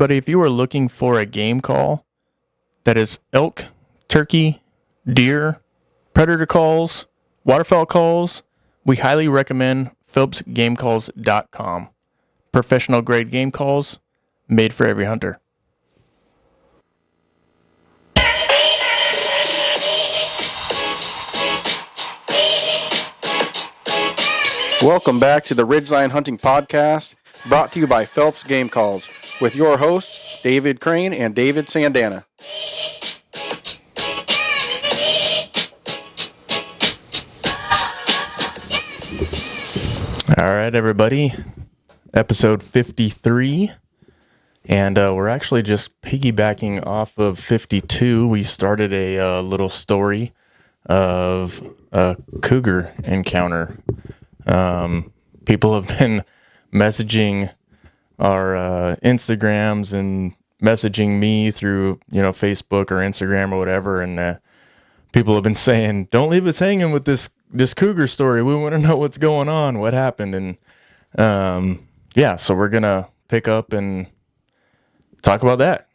everybody, if you are looking for a game call that is elk, turkey, deer, predator calls, waterfowl calls, we highly recommend PhillipsGameCalls.com. Professional grade game calls made for every hunter. Welcome back to the Ridgeline Hunting Podcast, brought to you by Phelps Game Calls, with your hosts, David Crane and David Sandana. All right, everybody. Episode 53. And we're actually just piggybacking off of 52. We started a little story of a cougar encounter. People have been messaging our Instagrams and messaging me through, Facebook or Instagram or whatever. And people have been saying, don't leave us hanging with this cougar story. We want to know what's going on, what happened. And so we're going to pick up and talk about that.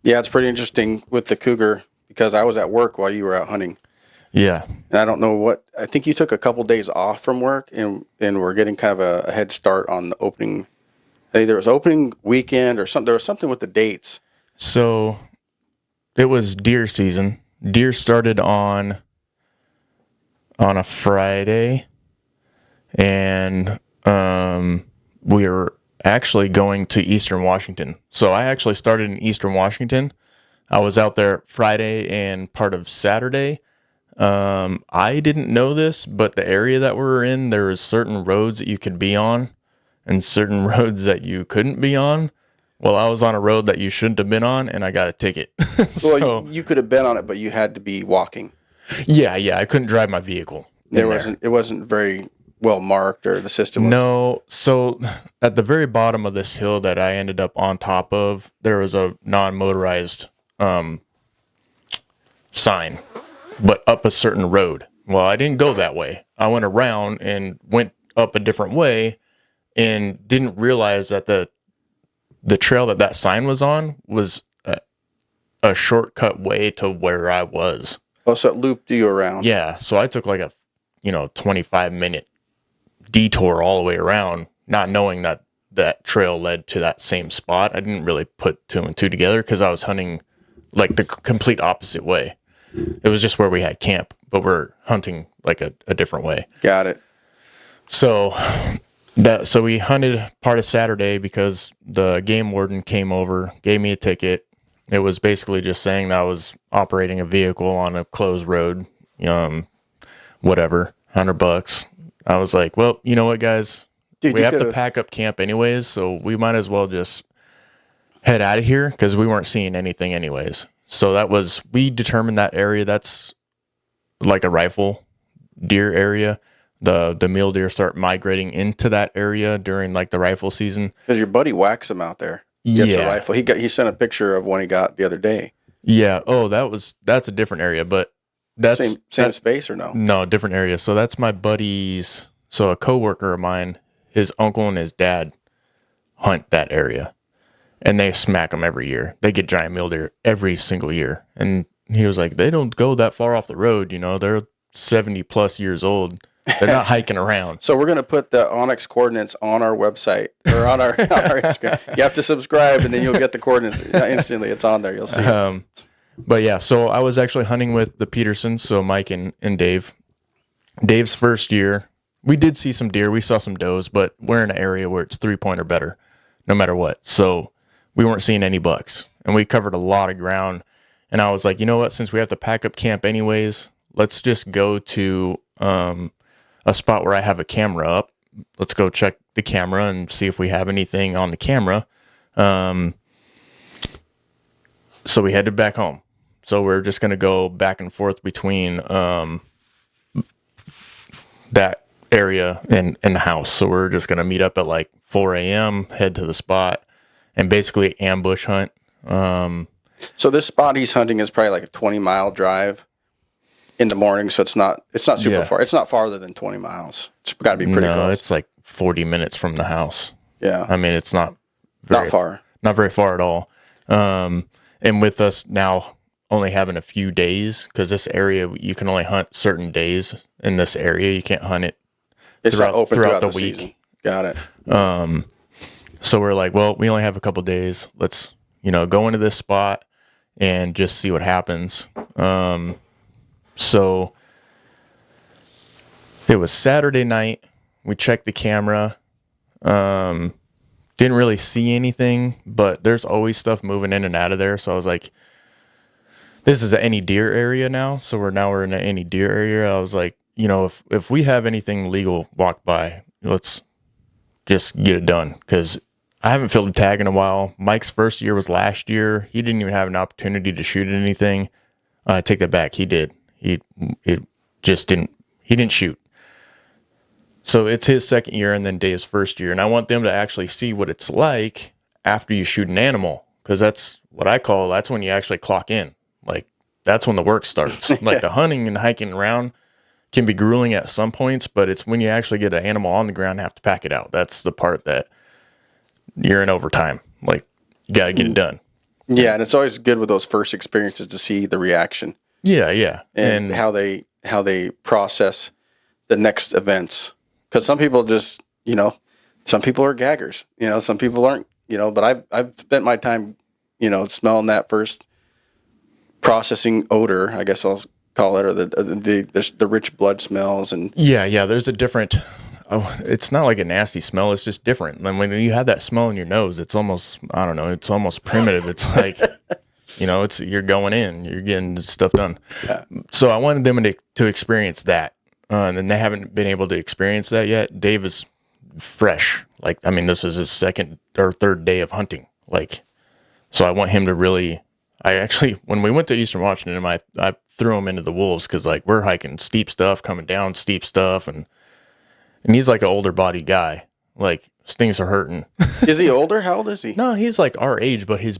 Yeah, it's pretty interesting with the cougar because I was at work while you were out hunting. Yeah. And I don't know I think you took a couple days off from work and we're getting kind of a head start on the opening. I think there was opening weekend or something. There was something with the dates. So it was deer season. Deer started on a Friday, and we were actually going to Eastern Washington. So I actually started in Eastern Washington. I was out there Friday and part of Saturday. I didn't know this, but the area that we were in, there was certain roads that you could be on and certain roads that you couldn't be on. Well, I was on a road that you shouldn't have been on, and I got a ticket. Well, you could have been on it, but you had to be walking. Yeah, I couldn't drive my vehicle. It wasn't very well marked, or the system was... No, so at the very bottom of this hill that I ended up on top of, there was a non-motorized sign, but up a certain road. Well, I didn't go that way. I went around and went up a different way and didn't realize that the trail that sign was on was a shortcut way to where I was. Oh, so it looped you around. Yeah, so I took like a 25-minute detour all the way around, not knowing that trail led to that same spot. I didn't really put two and two together because I was hunting like the complete opposite way. It was just where we had camp, but we're hunting like a different way. Got it. So we hunted part of Saturday because the game warden came over, gave me a ticket. It was basically just saying that I was operating a vehicle on a closed road, whatever, $100. I was like, well, you know what, guys? Dude, we have to pack up camp anyways, so we might as well just head out of here because we weren't seeing anything anyways. So we determined that area, that's like a rifle deer area. The mule deer start migrating into that area during like the rifle season. Because your buddy whacks them out there. Gets a rifle. He sent a picture of one he got the other day. Yeah. Oh, that's a different area, but that's same space or no? No, different area. So that's my buddy's. So a coworker of mine, his uncle and his dad hunt that area, and they smack them every year. They get giant mule deer every single year, and he was like, they don't go that far off the road. They're 70 plus years old. They're not hiking around. So we're going to put the Onyx coordinates on our website or on our Instagram. You have to subscribe, and then you'll get the coordinates instantly. It's on there. You'll see. But yeah, so I was actually hunting with the Petersons, so Mike and Dave. Dave's first year, we did see some deer. We saw some does, but we're in an area where it's 3-point or better, no matter what. So we weren't seeing any bucks, and we covered a lot of ground. And I was like, you know what? Since we have to pack up camp anyways, let's just go to a spot where I have a camera up. Let's go check the camera and see if we have anything on the camera. So we headed back home. So we're just going to go back and forth between that area and the house. So we're just going to meet up at like 4 a.m., head to the spot, and basically ambush hunt. So this spot he's hunting is probably like a 20-mile drive in the morning, so it's not super far. It's not farther than 20 miles. It's got to be pretty close. No, it's like 40 minutes from the house. Yeah. I mean, it's not far. not very far at all. And with us now only having a few days, because this area, you can only hunt certain days in this area. You can't hunt it It's not open throughout the season. week. Got it. So we're like, well, we only have a couple days. Let's, go into this spot and just see what happens. So it was Saturday night. We checked the camera. Didn't really see anything, but there's always stuff moving in and out of there. So I was like, this is an any deer area now. So we're in an any deer area. I was like, if we have anything legal walk by, let's just get it done. Because I haven't filled a tag in a while. Mike's first year was last year. He didn't even have an opportunity to shoot at anything. I take that back. He did. He didn't shoot. So it's his second year and then Dave's first year. And I want them to actually see what it's like after you shoot an animal. Because that's when you actually clock in. Like, that's when the work starts. Like, the hunting and hiking around can be grueling at some points, but it's when you actually get an animal on the ground and have to pack it out. That's the part that you're in overtime. Like, you got to get it done. Yeah, and it's always good with those first experiences to see the reaction. Yeah. And how they process the next events. Because some people just, some people are gaggers. Some people aren't. But I've spent my time, smelling that first processing odor, I guess I'll call it, or the rich blood smells. And yeah. There's a different. It's not like a nasty smell. It's just different. And when you have that smell in your nose, it's almost, I don't know. It's almost primitive. It's like, you're going in, you're getting stuff done. Yeah. So I wanted them to experience that. And they haven't been able to experience that yet. Dave is fresh. Like, I mean, this is his second or third day of hunting. Like, so I want him to really, when we went to Eastern Washington, I threw him into the wolves because, like, we're hiking steep stuff, coming down steep stuff. And he's like an older body guy. Like, things are hurting. Is he older? How old is he? No, he's like our age, but he's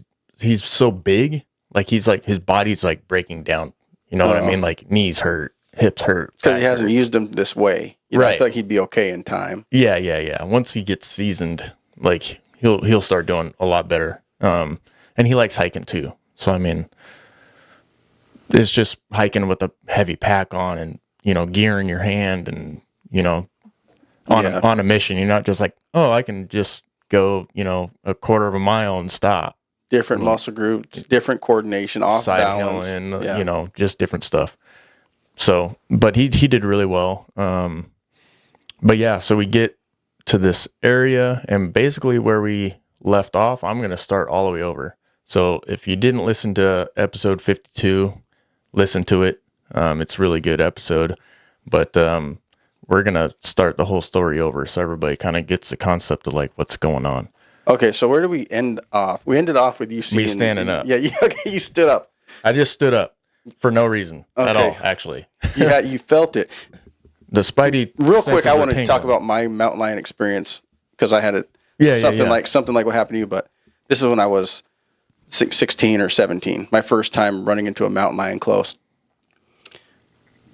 so big. Like, he's like, his body's like breaking down. You know what I mean? Like, knees hurt. Hips hurt. Because he hasn't used them this way. Right. I feel like he'd be okay in time. Yeah. Once he gets seasoned, like, he'll start doing a lot better. And he likes hiking too. So, I mean, it's just hiking with a heavy pack on and, gear in your hand and, on a mission. You're not just like, oh, I can just go, a quarter of a mile and stop. Different muscle groups, different coordination, off balance. And, just different stuff. So, but he did really well. But yeah, so we get to this area and basically where we left off, I'm going to start all the way over. So if you didn't listen to episode 52, listen to it. It's a really good episode, but, we're going to start the whole story over. So everybody kind of gets the concept of like what's going on. Okay. So where do we end off? We ended off with you seeing me standing up. Yeah. Okay. You stood up. I just stood up. For no reason at all, actually. Yeah, you felt it. The Spidey. Real quick, I want to talk about my mountain lion experience because I had it. Something like what happened to you. But this is when I was 16 or 17. My first time running into a mountain lion close.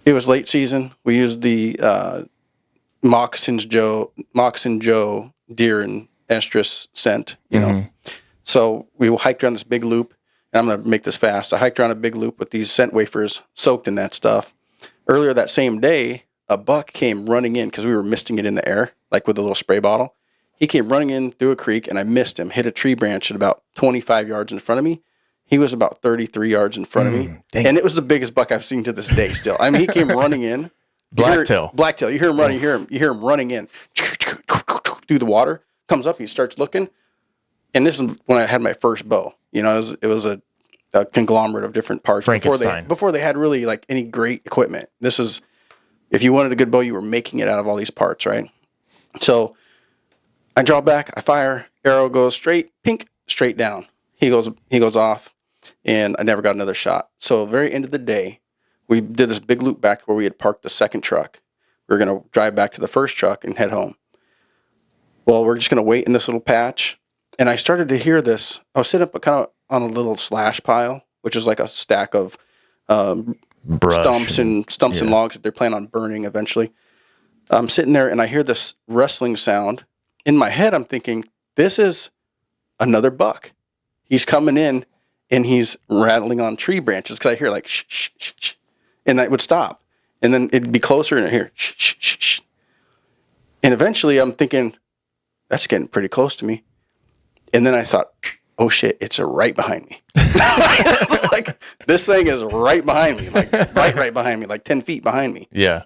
It was late season. We used the Moccasin Joe deer and estrus scent. So we hiked around this big loop. I'm going to make this fast. I hiked around a big loop with these scent wafers soaked in that stuff. Earlier that same day, a buck came running in because we were misting it in the air, like with a little spray bottle. He came running in through a creek, and I missed him, hit a tree branch at about 25 yards in front of me. He was about 33 yards in front of me. Dang. And it was the biggest buck I've seen to this day still. I mean, he came running in. Blacktail. You hear him running. You hear him running in through the water. Comes up, he starts looking. And this is when I had my first bow. It was a conglomerate of different parts before they had really like any great equipment. This is, if you wanted a good bow, you were making it out of all these parts, right? So I draw back, I fire, arrow goes straight down. He goes off, and I never got another shot. So very end of the day, we did this big loop back where we had parked the second truck. We were going to drive back to the first truck and head home. Well, we're just going to wait in this little patch. And I started to hear this. I was sitting up kind of on a little slash pile, which is like a stack of stumps and logs that they're planning on burning eventually. I'm sitting there and I hear this rustling sound. In my head, I'm thinking, this is another buck. he's coming in and he's rattling on tree branches because I hear like shh, shh, shh, shh, and I would stop. And then it'd be closer and I hear shh, shh, shh, shh. And eventually I'm thinking, that's getting pretty close to me. And then I thought, oh shit, it's right behind me. Like, this thing is right behind me, like right behind me, like 10 feet behind me. Yeah.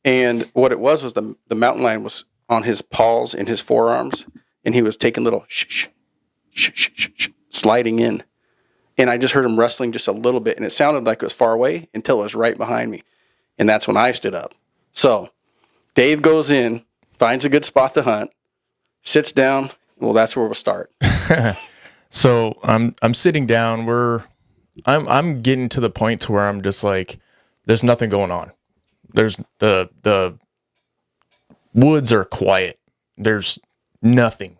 And what it was the mountain lion was on his paws and his forearms, and he was taking little shh, shh, shh, shh, shh, sliding in. And I just heard him wrestling just a little bit, and it sounded like it was far away until it was right behind me. And that's when I stood up. So Dave goes in, finds a good spot to hunt, sits down. Well, that's where we'll start. So I'm sitting down. I'm getting to the point to where I'm just like, there's nothing going on. There's the woods are quiet. There's nothing.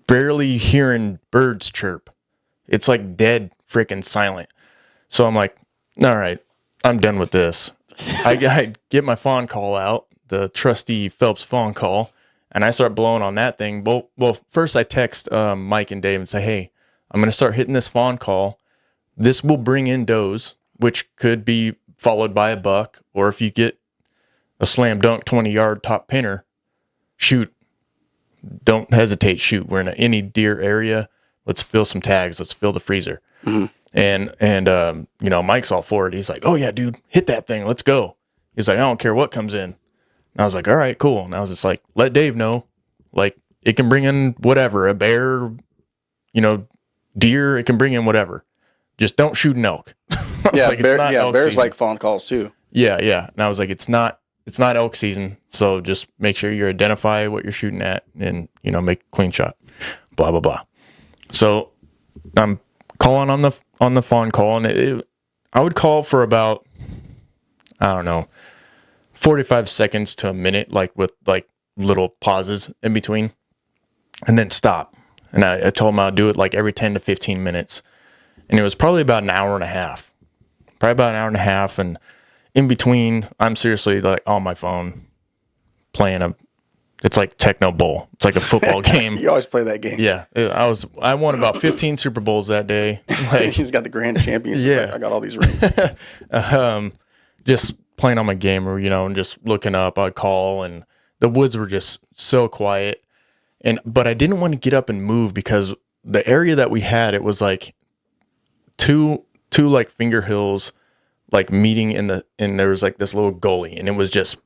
Barely hearing birds chirp. It's like dead freaking silent. So I'm like, all right, I'm done with this. I get my fawn call out, the trusty Phelps fawn call, and I start blowing on that thing. Well, first I text Mike and Dave and say, hey, I'm going to start hitting this fawn call. This will bring in does, which could be followed by a buck, or if you get a slam dunk 20-yard top pinner, shoot. Don't hesitate, shoot. We're in any deer area. Let's fill some tags. Let's fill the freezer. Mm-hmm. And Mike's all for it. He's like, oh yeah, dude, hit that thing. Let's go. He's like, I don't care what comes in. And I was like, all right, cool. And I was just like, let Dave know, like, it can bring in whatever, a bear, deer, it can bring in whatever. Just don't shoot an elk. Yeah, like, bears season. like fawn calls too. Yeah. And I was like, it's not elk season, so just make sure you identify what you're shooting at and, make a clean shot. Blah, blah, blah. So I'm calling on the fawn call, and I would call for about, I don't know, 45 seconds to a minute, like with like little pauses in between, and then stop. And I told him I'd do it like every 10 to 15 minutes. And it was probably about an hour and a half. And in between, I'm seriously like on my phone playing it's like Techno Bowl. It's like a football game. You always play that game. Yeah. I won about 15 Super Bowls that day. Like, he's got the grand championship. Yeah. Like, I got all these rings. Just playing on my gamer, and just looking up, I'd call, and the woods were just so quiet. But I didn't want to get up and move because the area that we had, it was like two like finger hills, like meeting and there was like this little gully, and it was just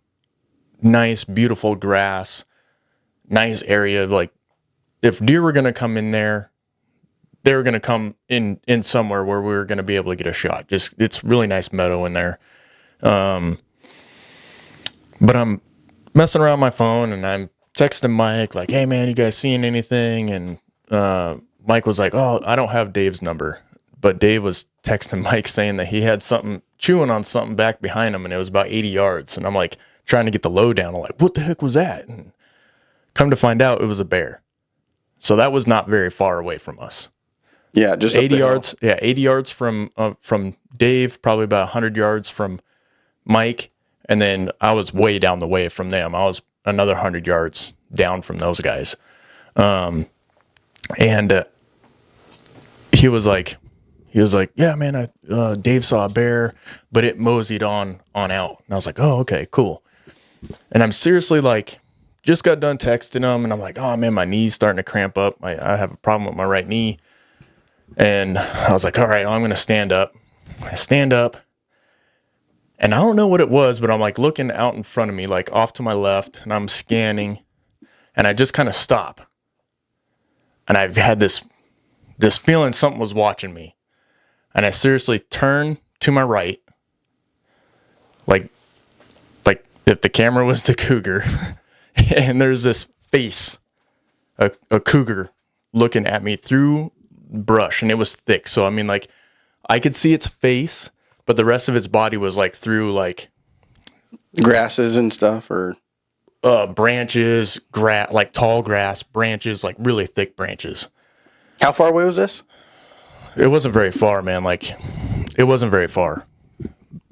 nice, beautiful grass, nice area. Like, if deer were going to come in there, they were going to come in somewhere where we were going to be able to get a shot. Just, it's really nice meadow in there. But I'm messing around my phone and I'm texting Mike like, hey man, you guys seeing anything? And Mike was like, oh, I don't have Dave's number. But Dave was texting Mike saying that he had something chewing on something back behind him, and it was about 80 yards. And I'm like trying to get the lowdown. I'm like, what the heck was that? And come to find out, it was a bear. So that was not very far away from us. Yeah, just 80 yards. Yeah, 80 yards from Dave, probably about 100 yards from Mike, and then I was way down the way from them. I was another 100 yards down from those guys. And he was like, yeah, man, Dave saw a bear, but it moseyed on out. And I was like, oh, okay, cool. And I'm seriously like, just got done texting him, and I'm like, oh man, my knee's starting to cramp up. I have a problem with my right knee. And I was like, all right, I'm going to stand up. I stand up, and I don't know what it was, but I'm like looking out in front of me, like off to my left, and I'm scanning, and I just kind of stop. And I've had this feeling something was watching me. And I seriously turn to my right, like if the camera was the cougar, and there's this face, a cougar looking at me through brush, and it was thick. So, I mean, like, I could see its face, but the rest of its body was like through like grasses and stuff, or branches, like tall grass, branches, like really thick branches. How far away was this? It wasn't very far, man. Like, it wasn't very far.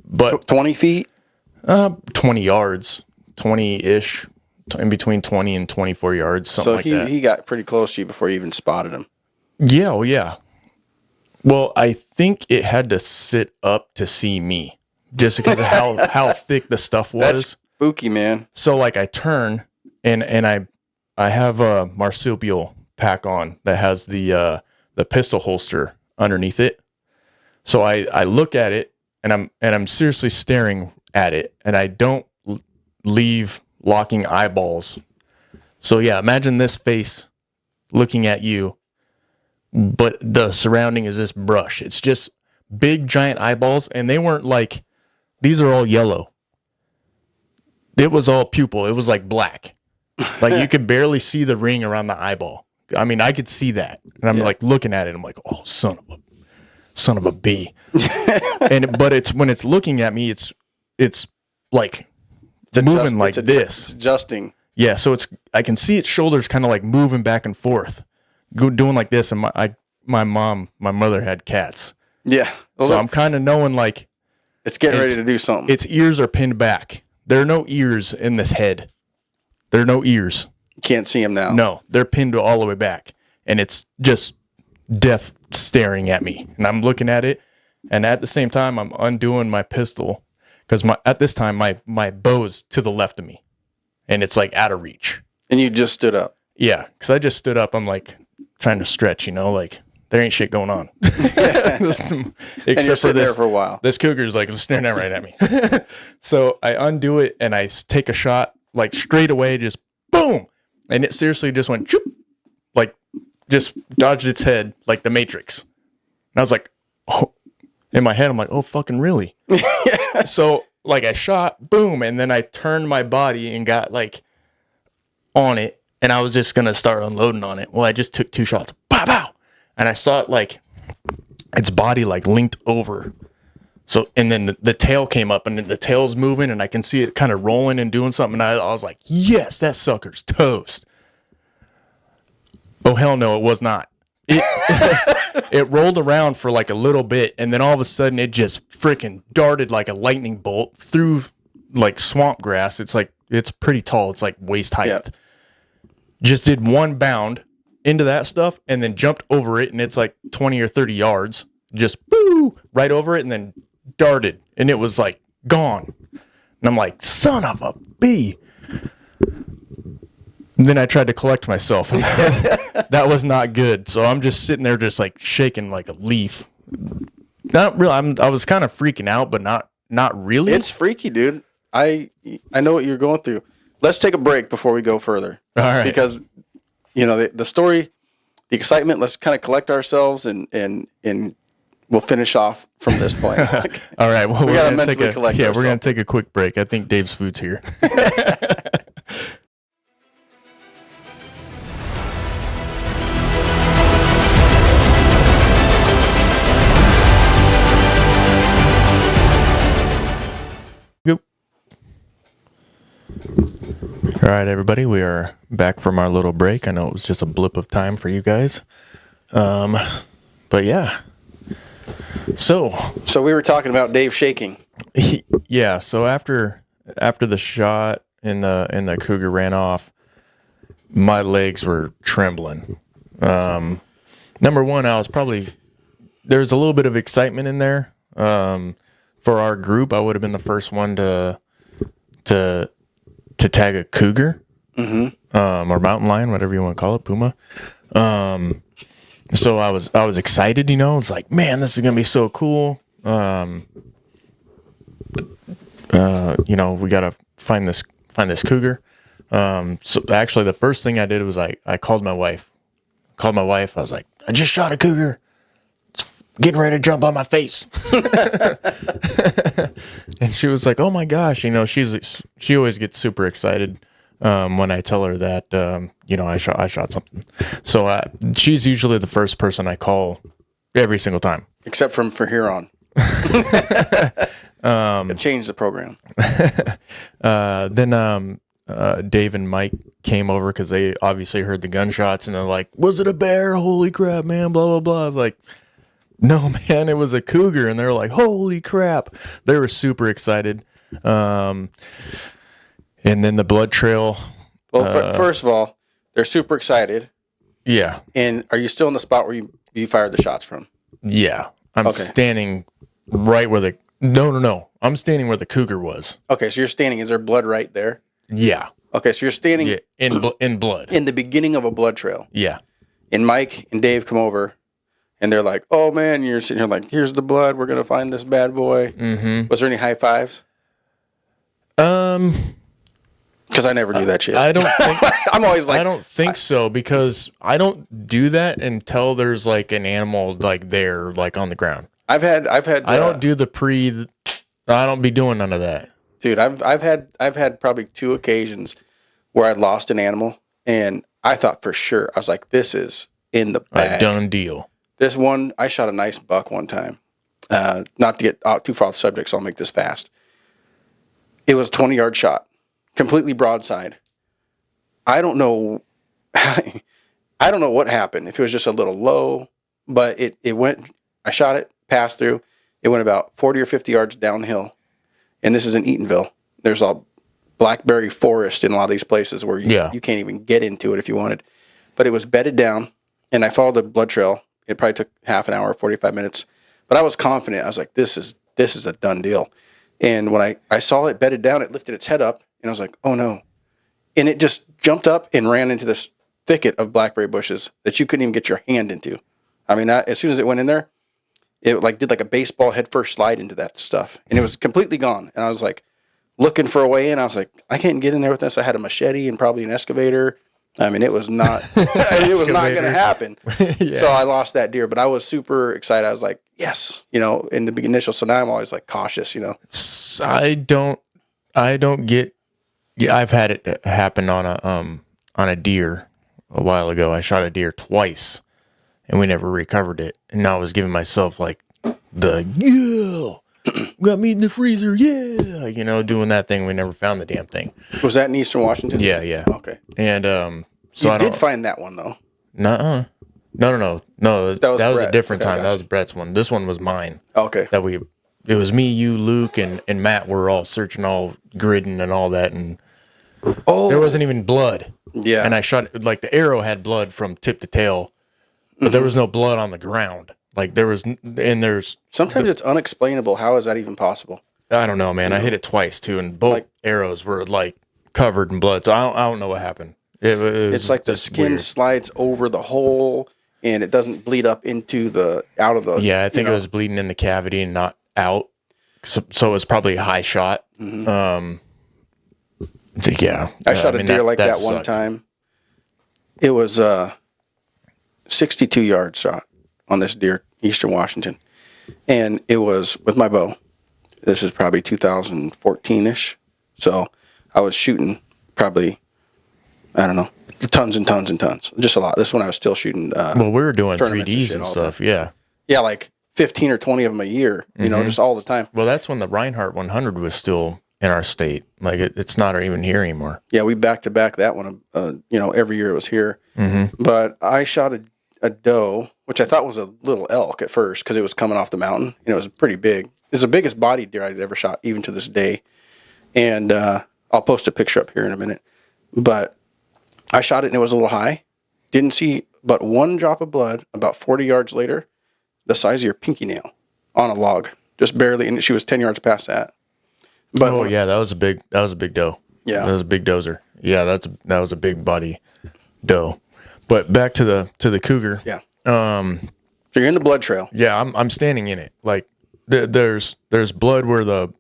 But 20 feet? 20 yards, 20-ish, in between 20 and 24 yards, something like that. So he got pretty close to you before you even spotted him. Yeah, well, yeah. Well, I think it had to sit up to see me just because of how thick the stuff was. That's spooky, man. So like I turn and I have a marsupial pack on that has the pistol holster underneath it. So I look at it and I'm seriously staring at it, and I don't leave locking eyeballs. So yeah, imagine this face looking at you, but the surrounding is this brush. It's just big giant eyeballs, and they weren't like, these are all yellow. It was all pupil. It was like black. Like you could barely see the ring around the eyeball. I mean, I could see that. And I'm like looking at it. I'm like, oh, son of a bee. But it's when it's looking at me, it's like moving like this. It's adjusting. Yeah, so I can see its shoulders kind of like moving back and forth, doing like this. And my mother had cats. Yeah. Well, so I'm kind of knowing like it's getting ready to do something. Its ears are pinned back. There are no ears in this head. There are no ears. You can't see them now. No, they're pinned all the way back. And it's just death staring at me. And I'm looking at it. And at the same time, I'm undoing my pistol. Because at this time, my bow's to the left of me. And it's like out of reach. And you just stood up. Yeah, because I just stood up. I'm like trying to stretch, like there ain't shit going on. Except and you're sitting there for a while. This cougar's like staring out right at me. So I undo it and I take a shot like straight away, just boom. And it seriously just went choop, like just dodged its head like the Matrix. And I was like, oh, in my head, I'm like, oh, fucking really? So like I shot, boom, and then I turned my body and got like on it, and I was just gonna start unloading on it. Well, I just took 2 shots, pow, pow, and I saw it like its body like linked over. So and then the tail came up, and then the tail's moving, and I can see it kind of rolling and doing something. And I was like, yes, that sucker's toast. Oh hell no, it was not. It rolled around for like a little bit, and then all of a sudden it just freaking darted like a lightning bolt through like swamp grass. It's pretty tall. It's like waist height. Yeah. Just did one bound into that stuff and then jumped over it, and it's like 20 or 30 yards. Just boo right over it and then darted, and it was like gone. And I'm like, son of a bee. And then I tried to collect myself. That was not good. So I'm just sitting there just like shaking like a leaf. Not real. I was kind of freaking out, but not really. It's freaky, dude. I know what you're going through. Let's take a break before we go further. All right. Because, the story, the excitement, let's kind of collect ourselves and we'll finish off from this point. All right. Well, we got to mentally collect ourselves. We're going to take a quick break. I think Dave's food's here. All right, everybody, we are back from our little break. I know it was just a blip of time for you guys. But yeah. So we were talking about Dave shaking. Yeah, so after the shot and the cougar ran off, my legs were trembling. Number one, there's a little bit of excitement in there. For our group, I would have been the first one to tag a cougar, or mountain lion, whatever you want to call it, puma. So I was excited, It's like, man, this is gonna be so cool. We gotta find this cougar. So actually, the first thing I did was I called my wife. I was like, I just shot a cougar. It's getting ready to jump on my face. And she was like, oh my gosh, she always gets super excited when I tell her that I shot something. So she's usually the first person I call every single time, except for here on. It changed the program. Then Dave and Mike came over because they obviously heard the gunshots, and they're like, was it a bear? Holy crap, man, blah blah blah. I was like, no, man, it was a cougar. And they were like, holy crap. They were super excited. And then the blood trail. Well, first of all, they're super excited. Yeah. And are you still in the spot where you fired the shots from? Yeah. I'm standing right where no. I'm standing where the cougar was. Okay, so you're standing. Is there blood right there? Yeah. Okay, so you're standing in blood. in the beginning of a blood trail. Yeah. And Mike and Dave come over, and they're like, "Oh man," you're sitting here like, "Here's the blood. We're gonna find this bad boy." Mm-hmm. Was there any high fives? Because I never do that shit. I don't think I'm always like, I don't think so, because I don't do that until there's like an animal like there, like on the ground. I've had. I don't do I don't be doing none of that, dude. I've had probably 2 occasions where I lost an animal, and I thought for sure, I was like, this is in the bag. A done deal. This one, I shot a nice buck one time. Not to get out too far off the subject, so I'll make this fast. It was a 20-yard shot, completely broadside. I don't know what happened. If it was just a little low, but it went. I shot it, passed through. It went about 40 or 50 yards downhill, and this is in Eatonville. There's a blackberry forest in a lot of these places where you can't even get into it if you wanted. But it was bedded down, and I followed the blood trail. It probably took half an hour, 45 minutes. But I was confident. I was like, this is a done deal. And when I saw it bedded down, it lifted its head up, and I was like, oh no. And it just jumped up and ran into this thicket of blackberry bushes that you couldn't even get your hand into. I mean, as soon as it went in there, it did like a baseball head first slide into that stuff. And it was completely gone. And I was like looking for a way in. I was like, I can't get in there with this. I had a machete and probably an excavator. I mean, it was not it was not going to happen. Yeah. So I lost that deer, but I was super excited. I was like, yes, in the initial. So now I'm always like cautious, I don't get. Yeah, I've had it happen on a deer a while ago. I shot a deer twice, and we never recovered it. And now I was giving myself like got meat in the freezer, doing that thing. We never found the damn thing. Was that in Eastern Washington? Yeah. Okay. And so you did find that one though. No. That was a different time. That was Brett's one. This one was mine. Okay. It was me, you, Luke, and Matt were all searching, all gridding and all that, and there wasn't even blood. Yeah. And I shot like the arrow had blood from tip to tail, but there was no blood on the ground. Like there's sometimes it's unexplainable. How is that even possible? I don't know, man. I hit it twice too, and both arrows were like covered in blood. So I don't know what happened. It's like the skin slides over the hole, and it doesn't bleed up out of the. Yeah, I think it was bleeding in the cavity and not out. So it's probably a high shot. Mm-hmm. Yeah, I shot a deer like that one time. It was a 62-yard shot on this deer, Eastern Washington, and it was with my bow. This is probably 2014-ish, so I was shooting probably, I don't know, tons and tons and tons, just a lot. This one I was still shooting. Well, we were doing 3Ds and stuff, yeah, like 15 or 20 of them a year, just all the time. Well, that's when the Reinhardt 100 was still in our state. Like it's not even here anymore. Yeah, we back to back that one. Every year it was here. Mm-hmm. But I shot a doe, which I thought was a little elk at first because it was coming off the mountain. It was pretty big. It was the biggest body deer I'd ever shot, even to this day. And I'll post a picture up here in a minute. But I shot it and it was a little high. Didn't see but one drop of blood. About 40 yards later, the size of your pinky nail on a log, just barely. And she was 10 yards past that. But that was a big doe. Yeah, that was a big dozer. Yeah, that was a big body doe. But back to the cougar. Yeah. So you're in the blood trail. Yeah, I'm standing in it. Like there's blood where the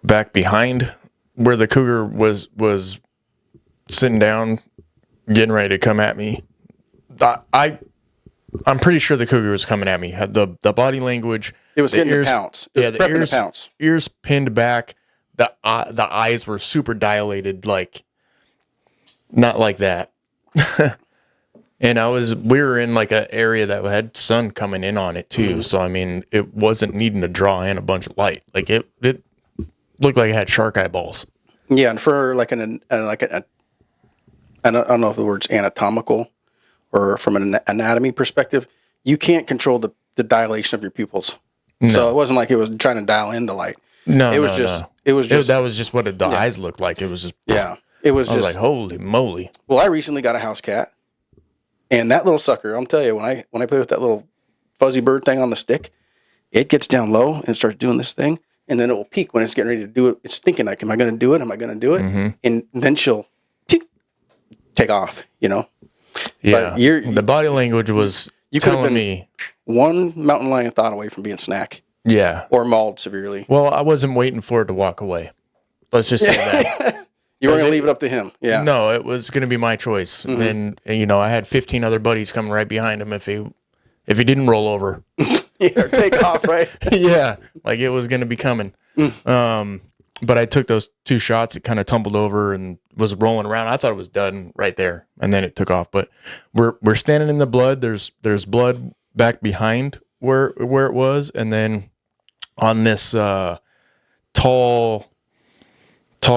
back behind where the cougar was sitting down, getting ready to come at me. I'm pretty sure the cougar was coming at me. The body language. It was getting to pounce. The ears pinned back. The eyes were super dilated, like not like that. And we were in like an area that had sun coming in on it too. Mm-hmm. So I mean, it wasn't needing to draw in a bunch of light. Like it looked like it had shark eyeballs. Yeah, and for I don't know if the word's anatomical or from an anatomy perspective, you can't control the dilation of your pupils. No. So it wasn't like it was trying to dial in the light. No, it was just that was just what the eyes looked like. It was just It was I was like, holy moly. Well, I recently got a house cat, And that little sucker, I'll tell you, when I play with that little fuzzy bird thing on the stick, it gets down low and starts doing this thing, and then it will peak when it's getting ready to do it. It's thinking like, am I going to do it? Am I going to do it? Mm-hmm. And then she'll take off, Yeah. But The body language was you could have telling been me. one mountain lion thought away from being snack Yeah. or mauled severely. Well, I wasn't waiting for it to walk away. Let's just say that. You were going to leave it up to him. Yeah. No, it was going to be my choice. And, I had 15 other buddies coming right behind him if he didn't roll over. Yeah, or take off, right? Yeah, like it was going to be coming. But I took those 2 shots. It kind of tumbled over and was rolling around. I thought it was done right there, and then it took off. But we're standing in the blood. There's blood back behind where it was, and then on this tall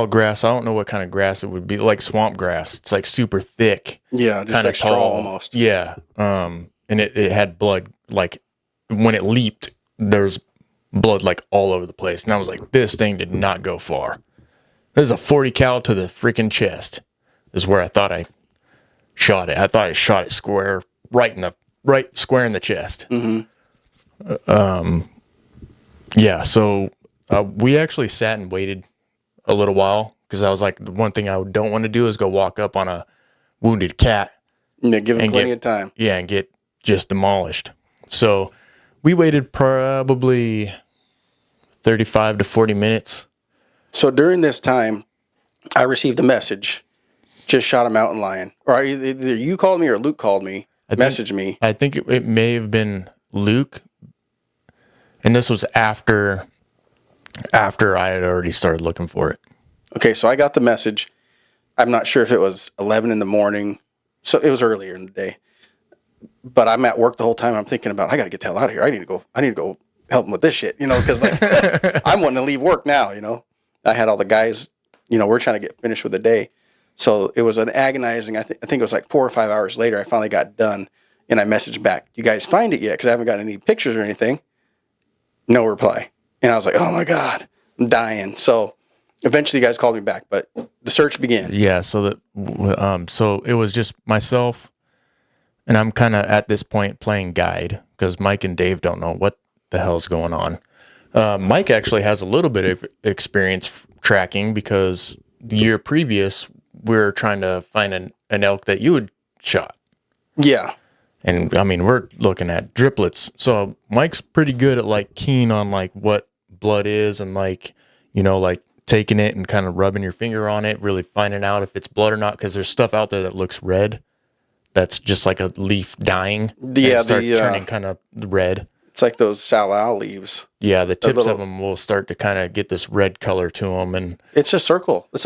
grass. I don't know what kind of grass it would be, like swamp grass. It's like super thick. Yeah, just kind like of straw tall almost. Yeah. And it had blood, like when it leaped, there's blood like all over the place. And I was like, this thing did not go far. There's a 40 cal to the freaking chest is where I thought I shot it. I thought I shot it square, right square in the chest. Yeah. So we actually sat and waited a little while because I was like, the one thing I don't want to do is go walk up on a wounded cat. Yeah, give him plenty of time. Yeah, and get just demolished. So we waited probably 35 to 40 minutes. So during this time, I received a message. Just shot a mountain lion. Or either you called me or Luke called me, messaged me. I think it may have been Luke. And this was after I had already started looking for it. Okay, so I got the message. I'm not sure if it was 11 in the morning. So it was earlier in the day. But I'm at work the whole time. I'm thinking about, I got to get the hell out of here. I need to go help him with this shit, because like, I'm wanting to leave work now, I had all the guys, we're trying to get finished with the day. So it was an agonizing, I think it was like 4 or 5 hours later, I finally got done. And I messaged back, you guys find it yet? Because I haven't got any pictures or anything. No reply. And I was like, oh my God, I'm dying. So eventually you guys called me back, but the search began. Yeah. So so it was just myself, and I'm kind of at this point playing guide because Mike and Dave don't know what the hell's going on. Mike actually has a little bit of experience tracking because the year previous, we were trying to find an elk that you had shot. Yeah. And I mean, we're looking at driplets. So Mike's pretty good at like keen on like what blood is and like, like taking it and kind of rubbing your finger on it, really finding out if it's blood or not. Cause there's stuff out there that looks red. That's just like a leaf dying. Yeah. It starts turning kind of red. It's like those salal leaves. Yeah. The tips of them will start to kind of get this red color to them. And it's a circle. It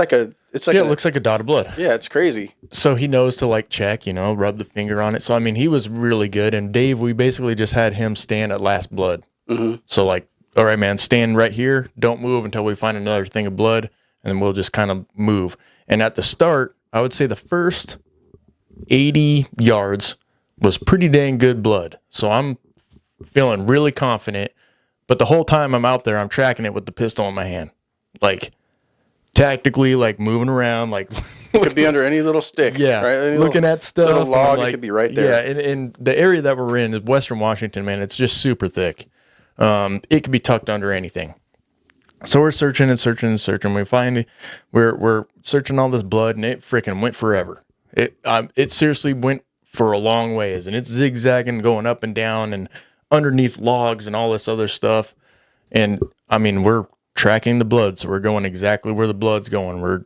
looks like a dot of blood. Yeah. It's crazy. So he knows to like check, rub the finger on it. So, I mean, he was really good. And Dave, we basically just had him stand at last blood. Mm-hmm. So like, all right, man, stand right here. Don't move until we find another thing of blood. And then we'll just kind of move. And at the start, I would say the first 80 yards was pretty dang good blood. So I'm feeling really confident. But the whole time I'm out there, I'm tracking it with the pistol in my hand. Like, tactically, like moving around, like it could be under any little stick. Yeah, right? Looking at stuff. Little log, like, it could be right there. Yeah, and the area that we're in is Western Washington, man. It's just super thick. It could be tucked under anything. So we're searching and searching and searching. We're searching all this blood, and it freaking went forever. It seriously went for a long ways, and it's zigzagging, going up and down, and underneath logs and all this other stuff. And I mean, we're tracking the blood, so we're going exactly where the blood's going. We're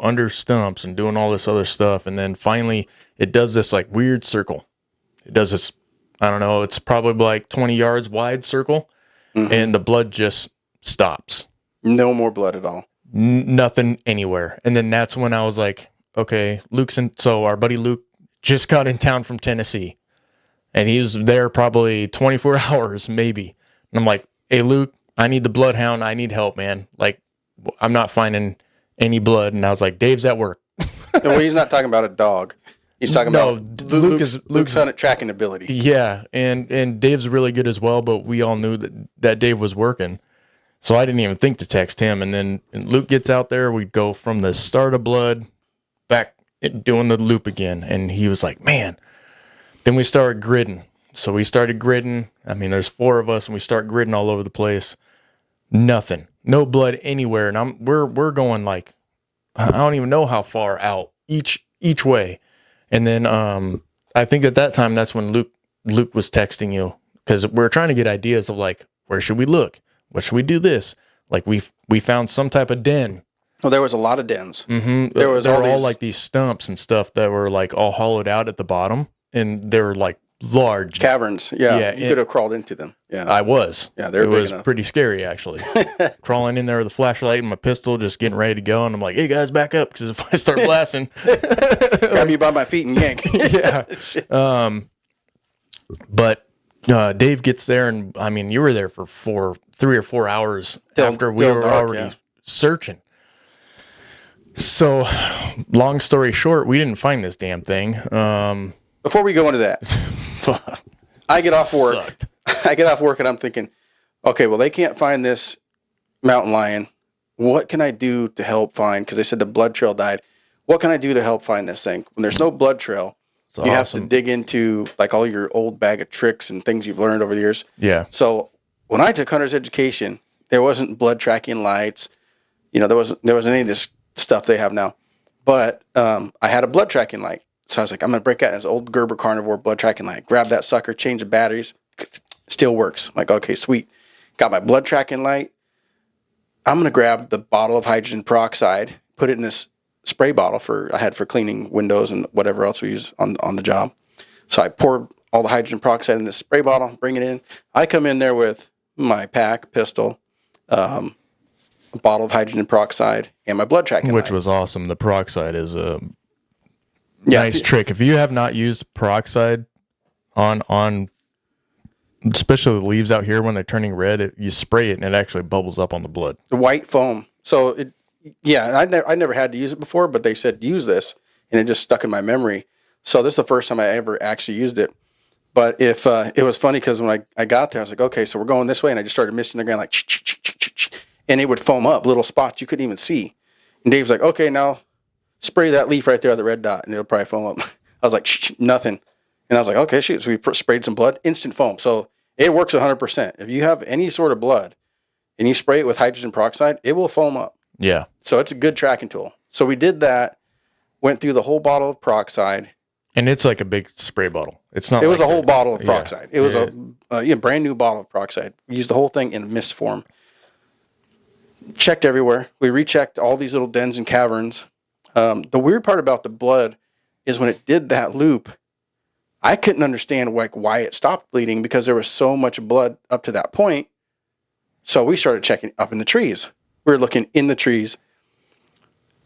under stumps and doing all this other stuff, and then finally it does this like weird circle. It does this, I don't know, it's probably like 20 yards wide circle, and the blood just stops. No more blood at all. Nothing anywhere. And then that's when I was like, okay, so our buddy Luke just got in town from Tennessee, and he was there probably 24 hours maybe. And I'm like, hey Luke, I need the bloodhound. I need help, man. Like, I'm not finding any blood. And I was like, Dave's at work. Well, he's not talking about a dog. He's talking about Luke's hunt tracking ability. Yeah, and Dave's really good as well, but we all knew that Dave was working. So I didn't even think to text him. And then Luke gets out there. We go from the start of blood back doing the loop again. And he was like, man, Then we started gridding. So we started gridding. I mean, there's 4 of us, and we start gridding all over the place. Nothing. No blood anywhere. And we're going like, I don't even know how far out each way. And then I think at that time that's when Luke was texting you, because we're trying to get ideas of like, where should we look? What should we do this? Like we found some type of den. Well, there was a lot of dens. Mm-hmm. There were all like these stumps and stuff that were like all hollowed out at the bottom, and they were like large caverns. Yeah, you could have crawled into them. Yeah, I was. Yeah, they were big enough. Pretty scary actually. Crawling in there with a flashlight and my pistol, just getting ready to go, and I'm like, "Hey guys, back up, because if I start blasting, grab you by my feet and yank." Yeah. But Dave gets there, and I mean, you were there for 3 or 4 hours after we were already searching. So, long story short, we didn't find this damn thing. Before we go into that, I get off work. I get off work and I'm thinking, okay, well, they can't find this mountain lion. What can I do to help find? Because they said the blood trail died. What can I do to help find this thing? When there's no blood trail, you have to dig into like all your old bag of tricks and things you've learned over the years. Yeah. So when I took hunter's education, there wasn't blood tracking lights. You know, there wasn't any of this stuff they have now. But I had a blood tracking light. So I was like, I'm going to break out this old Gerber carnivore blood tracking light, grab that sucker, change the batteries, still works. I'm like, okay, sweet. Got my blood tracking light. I'm going to grab the bottle of hydrogen peroxide, put it in this spray bottle I had for cleaning windows and whatever else we use on the job. So I pour all the hydrogen peroxide in this spray bottle, bring it in. I come in there with my pack, pistol, a bottle of hydrogen peroxide, and my blood tracking light. Which was awesome. The peroxide is a nice trick. If you have not used peroxide on especially the leaves out here when they're turning red, you spray it and it actually bubbles up on the blood. The white foam. So I never had to use it before, but they said use this, and it just stuck in my memory. So this is the first time I ever actually used it. But if it was funny because when I got there, I was like, okay, so we're going this way, and I just started misting the ground like, and it would foam up little spots you couldn't even see. And Dave's like, okay, now spray that leaf right there, the red dot, and it'll probably foam up. I was like, nothing. And I was like, okay, shoot. So we sprayed some blood, instant foam. So it works 100%. If you have any sort of blood and you spray it with hydrogen peroxide, it will foam up. Yeah. So it's a good tracking tool. So we did that, went through the whole bottle of peroxide. And it's like a big spray bottle. It's not. It was a whole bottle of peroxide. It was a brand new bottle of peroxide. We used the whole thing in mist form. Checked everywhere. We rechecked all these little dens and caverns. The weird part about the blood is when it did that loop, I couldn't understand why it stopped bleeding because there was so much blood up to that point. So we started checking up in the trees. We were looking in the trees.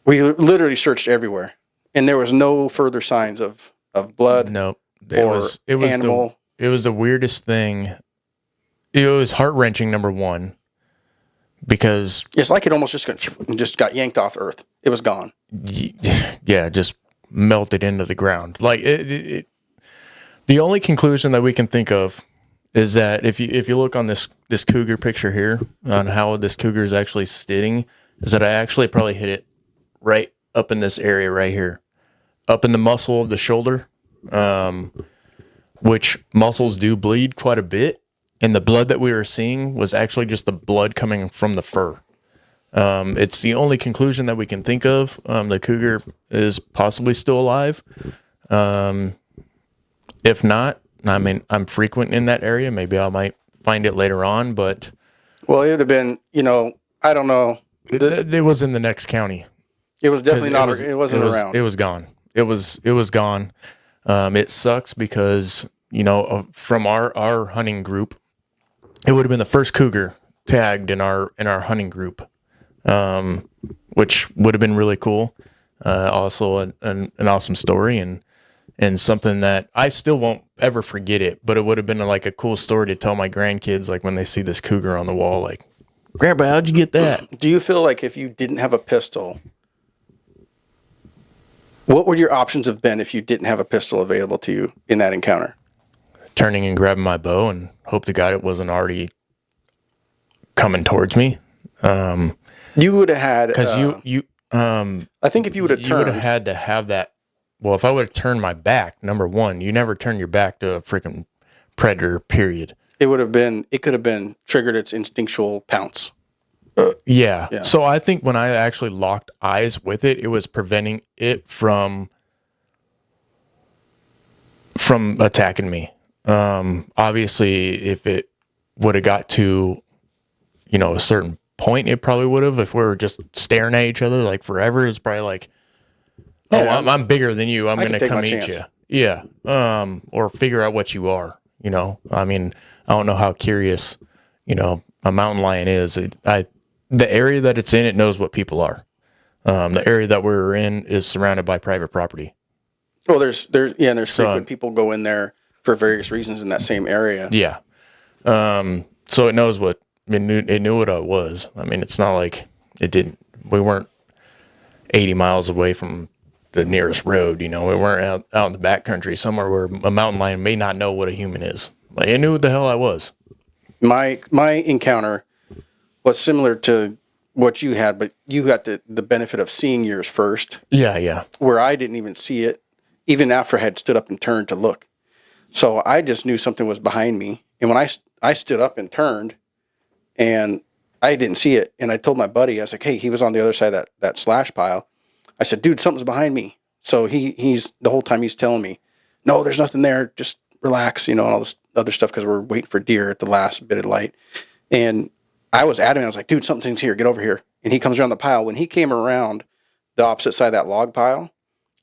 We literally searched everywhere, and there was no further signs of blood. No, it was animal. It was the weirdest thing. It was heart-wrenching, number one, because it's like it almost just got yanked off Earth. It was gone. Yeah, just melted into the ground. Like it. The only conclusion that we can think of is that if you look on this cougar picture here, on how this cougar is actually sitting, is that I actually probably hit it right up in this area right here, up in the muscle of the shoulder, which muscles do bleed quite a bit, and the blood that we were seeing was actually just the blood coming from the fur. It's the only conclusion that we can think of. The cougar is possibly still alive. If not, I mean, I'm frequent in that area. Maybe I might find it later on, but... Well, it would have been, I don't know. It was in the next county. It was definitely not, it wasn't around. It was gone. It was gone. It sucks because, from our hunting group, it would have been the first cougar tagged in our hunting group, which would have been really cool. Also an awesome story and something that I still won't ever forget it, but it would have been like a cool story to tell my grandkids, like when they see this cougar on the wall, like, Grandpa, how'd you get that? Do you feel like if you didn't have a pistol, what would your options have been if you didn't have a pistol available to you in that encounter? Turning and grabbing my bow and hope to God it wasn't already coming towards me. You would have had... Because I think if you would have turned... You would have had to have that well, if I would have turned my back, number one, you never turn your back to a freaking predator, period. It could have been triggered its instinctual pounce. Yeah. Yeah. So I think when I actually locked eyes with it, it was preventing it from attacking me. Obviously, if it would have got to, a certain point, it probably would have. If we were just staring at each other like forever, it's probably like, oh, Yeah, I'm bigger than you. I'm going to come eat chance. you. Yeah. Or figure out what you are. I mean, I don't know how curious, a mountain lion is. The area that it's in, it knows what people are. The area that we're in is surrounded by private property. Well, there's frequent people go in there for various reasons in that same area. Yeah. So it knows it knew what I was. I mean, it's not like we weren't 80 miles away from the nearest road. We weren't out in the backcountry somewhere where a mountain lion may not know what a human is. Like, it knew what the hell I was. My encounter was similar to what you had, but you got the benefit of seeing yours first. Yeah. Where I didn't even see it, even after I had stood up and turned to look. So I just knew something was behind me. And when I stood up and turned, and I didn't see it, and I told my buddy, I was like, hey, he was on the other side of that slash pile. I said, dude, something's behind me. So he's the whole time he's telling me, no, there's nothing there. Just relax, and all this other stuff, because we're waiting for deer at the last bit of light. And I was adamant. I was like, dude, something's here. Get over here. And he comes around the pile. When he came around the opposite side of that log pile,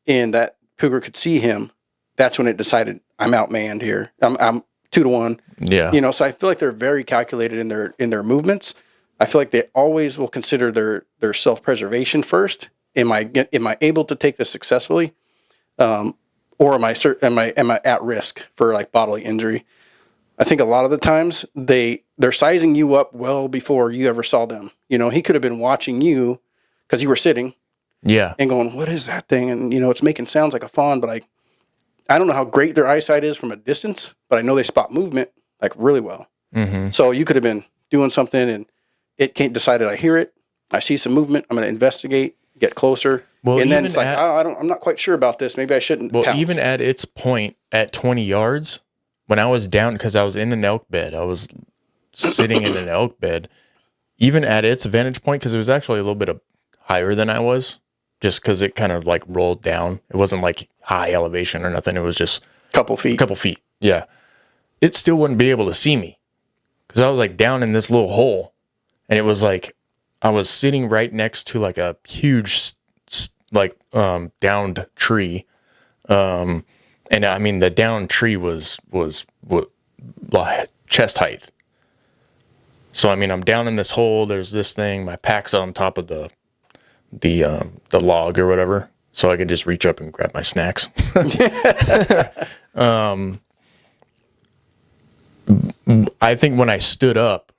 and that cougar could see him, that's when it decided, I'm outmanned here. I'm 2-1. Yeah. So I feel like they're very calculated in their movements. I feel like they always will consider their self-preservation first. Am I able to take this successfully? Or am I at risk for like bodily injury? I think a lot of the times they're sizing you up well before you ever saw them. He could have been watching you because you were sitting. Yeah. And going, what is that thing? And it's making sounds like a fawn, but I don't know how great their eyesight is from a distance, but I know they spot movement like really well. Mm-hmm. So you could have been doing something, and it decided, I hear it, I see some movement, I'm going to investigate, get closer. Well, and then it's like, I'm not quite sure about this. Maybe I shouldn't. Well, pounce. Even at its point at 20 yards, when I was down, because I was in an elk bed, I was sitting in an elk bed, even at its vantage point, because it was actually a little bit higher than I was, just because it kind of like rolled down. It wasn't like high elevation or nothing. It was just a couple feet. Yeah. It still wouldn't be able to see me because I was like down in this little hole, and it was like I was sitting right next to like a huge downed tree. And I mean, the downed tree was chest height. So, I mean, I'm down in this hole. There's this thing. My pack's on top of the log or whatever. So I could just reach up and grab my snacks. I think when I stood up,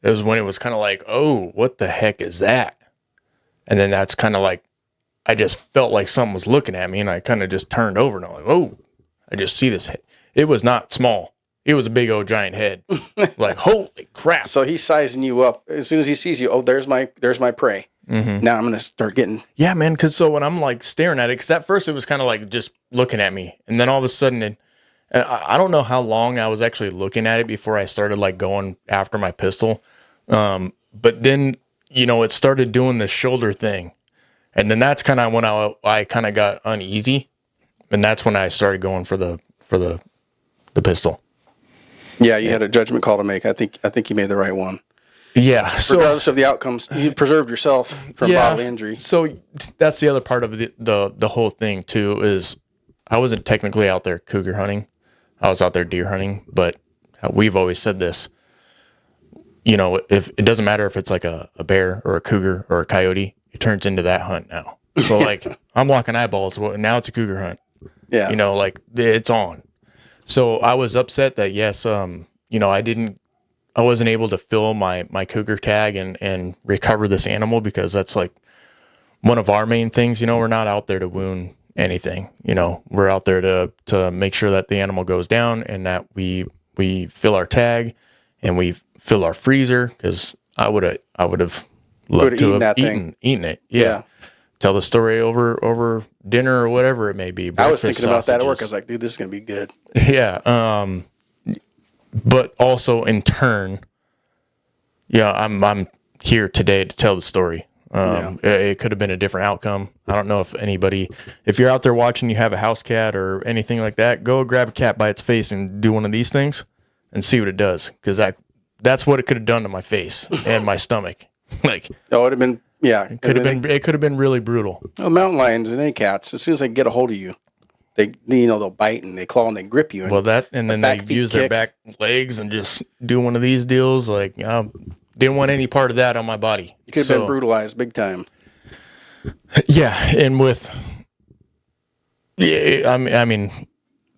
it was when it was kind of like, oh, what the heck is that? And then that's kind of like, I just felt like something was looking at me, and I kind of just turned over, and I'm like, oh, I just see this head. It was not small. It was a big old giant head. Like, holy crap. So he's sizing you up. As soon as he sees you, oh, there's my prey. Mm-hmm. Now I'm going to start getting. Yeah, man. Because so when I'm like staring at it, because at first it was kind of like just looking at me. And then all of a sudden, and I don't know how long I was actually looking at it before I started like going after my pistol. But then, it started doing the shoulder thing. And then that's kind of when I kind of got uneasy. And that's when I started going for the pistol. Yeah, you had a judgment call to make. I think you made the right one. Yeah. So regardless of the outcomes, you preserved yourself from bodily injury. So that's the other part of the whole thing too, is I wasn't technically out there cougar hunting. I was out there deer hunting, but we've always said this, if it doesn't matter if it's like a bear or a cougar or a coyote, it turns into that hunt now. So like I'm locking eyeballs. Well, now it's a cougar hunt. Yeah. Like it's on. So I was upset that I wasn't able to fill my cougar tag and recover this animal, because that's like one of our main things. We're not out there to wound anything. We're out there to make sure that the animal goes down and that we fill our tag and we fill our freezer, because I would have loved to have eaten it. Yeah. tell the story over dinner or whatever it may be. I was Breakfast thinking about that at work. I sausages. was like, dude, this is going to be good. Yeah. But also in turn, yeah, I'm here today to tell the story. It could have been a different outcome. I don't know if you're out there watching, you have a house cat or anything like that, go grab a cat by its face and do one of these things and see what it does. Because that's what it could have done to my face and my stomach. Like, Oh, it would have been, yeah. it could have been really brutal. Well, mountain lions and any cats, as soon as they get a hold of you, they'll bite and they claw and they grip you. Well, and then they use their back legs and just do one of these deals. Like, didn't want any part of that on my body. You could have been brutalized big time. Yeah, and I mean,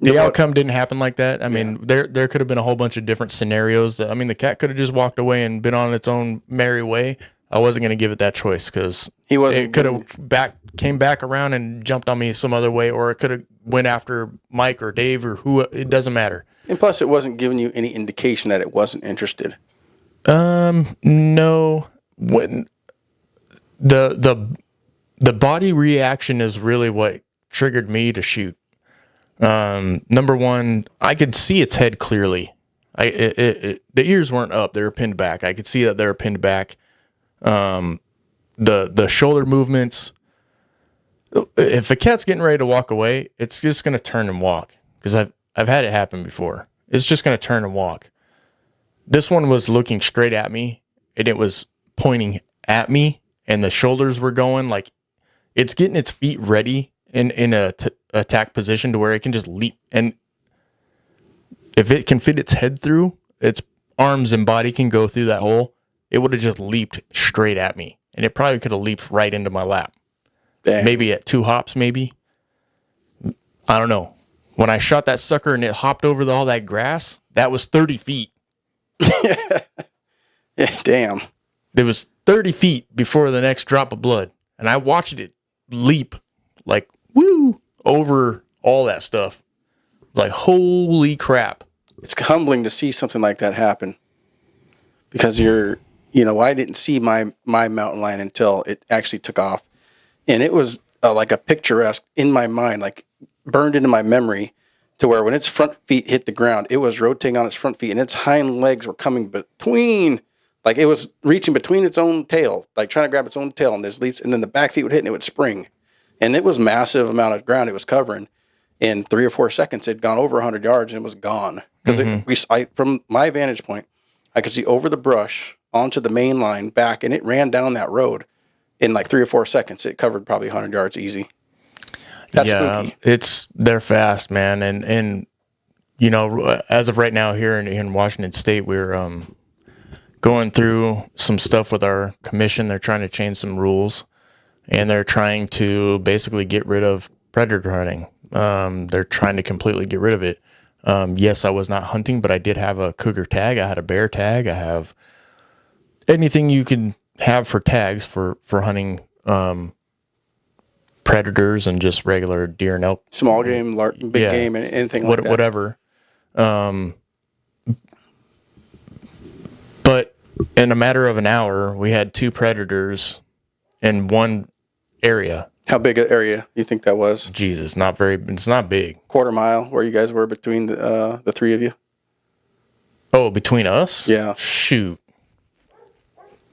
the outcome didn't happen like that. I mean, there could have been a whole bunch of different scenarios. The cat could have just walked away and been on its own merry way. I wasn't going to give it that choice because it could have came back around and jumped on me some other way, or it could have went after Mike or Dave or who. It doesn't matter. And plus, it wasn't giving you any indication that it wasn't interested. No. When the body reaction is really what triggered me to shoot. Number one, I could see its head clearly. The ears weren't up; they were pinned back. I could see that they were pinned back. The shoulder movements. If a cat's getting ready to walk away, it's just gonna turn and walk. Because I've had it happen before. It's just gonna turn and walk. This one was looking straight at me, and it was pointing at me, and the shoulders were going like it's getting its feet ready in a attack position to where it can just leap. And if it can fit its head through, its arms and body can go through that hole, it would have just leaped straight at me. And it probably could have leaped right into my lap. Dang. Maybe at 2 hops, maybe. I don't know. When I shot that sucker and it hopped over all that grass, that was 30 feet. Yeah, damn. It was 30 feet before the next drop of blood. And I watched it leap like, woo, over all that stuff. Like, holy crap. It's humbling to see something like that happen. Because I didn't see my mountain lion until it actually took off. And it was like a picturesque in my mind, like burned into my memory, to where when its front feet hit the ground, it was rotating on its front feet and its hind legs were coming between, like it was reaching between its own tail, like trying to grab its own tail, and there's leaps, and then the back feet would hit and it would spring. And it was massive amount of ground it was covering. In 3 or 4 seconds, it had gone over 100 yards and it was gone. Because from my vantage point, I could see over the brush onto the main line back, and it ran down that road in like 3 or 4 seconds. It covered probably 100 yards easy. That's spooky. They're fast, man. And as of right now here in Washington State, we're going through some stuff with our commission. They're trying to change some rules, and they're trying to basically get rid of predator hunting. They're trying to completely get rid of it. Yes, I was not hunting, but I did have a cougar tag. I had a bear tag. I have anything you can have for tags for hunting predators and just regular deer and elk. Small game, big game, and anything like that. Whatever. But in a matter of an hour, we had 2 predators in one area. How big an area do you think that was? Jesus, it's not big. Quarter mile where you guys were between the 3 of you? Oh, between us? Yeah. Shoot.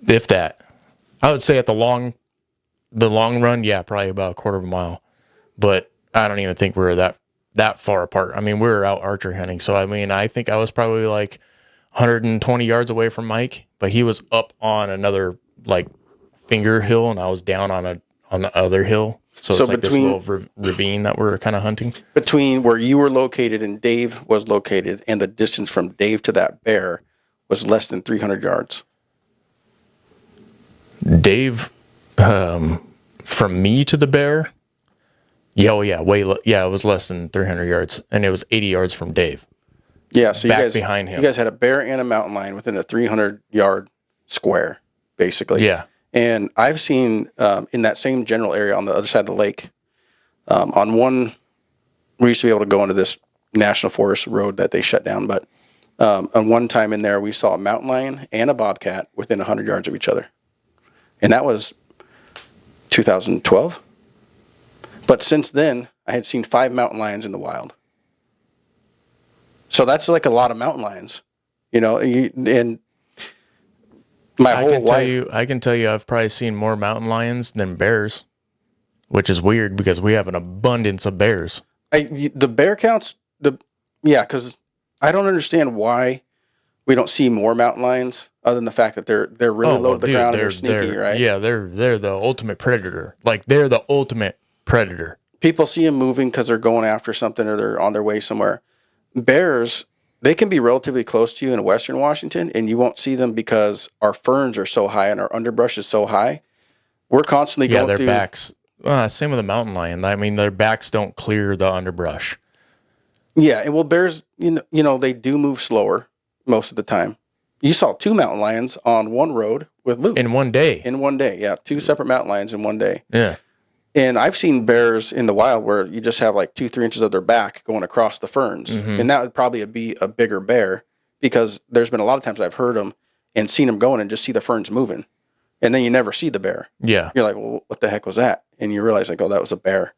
If that. I would say at the long run, yeah, probably about a quarter of a mile. But I don't even think we were that far apart. I mean, we were out archery hunting. So, I mean, I think I was probably like 120 yards away from Mike, but he was up on another like finger hill, and I was down on the other hill. So it's like this little ravine that we're kind of hunting. Between where you were located and Dave was located, and the distance from Dave to that bear was less than 300 yards. Dave, from me to the bear, it was less than 300 yards, and it was 80 yards from Dave. Yeah, so behind him. You guys had a bear and a mountain lion within a 300-yard square, basically. Yeah. And I've seen in that same general area on the other side of the lake, on one, we used to be able to go into this national forest road that they shut down, but on one time in there, we saw a mountain lion and a bobcat within 100 yards of each other. And that was 2012. But since then, I had seen 5 mountain lions in the wild. So that's like a lot of mountain lions, and my whole life. I can tell you I've probably seen more mountain lions than bears, which is weird because we have an abundance of bears. The bear counts, because I don't understand why we don't see more mountain lions other than the fact that they're really low to the ground and they're sneaky, right? Yeah, they're the ultimate predator. Like, they're the ultimate predator. People see them moving because they're going after something or they're on their way somewhere. Bears, they can be relatively close to you in Western Washington, and you won't see them because our ferns are so high and our underbrush is so high. We're constantly going through... Yeah, their backs... same with the mountain lion. I mean, their backs don't clear the underbrush. Yeah, and bears, they do move slower most of the time. You saw 2 mountain lions on one road with Luke. In one day. Yeah. 2 separate mountain lions in one day. Yeah. And I've seen bears in the wild where you just have like 2-3 inches of their back going across the ferns. Mm-hmm. And that would probably be a bigger bear because there's been a lot of times I've heard them and seen them going and just see the ferns moving. And then you never see the bear. Yeah. You're like, well, what the heck was that? And you realize, like, oh, that was a bear.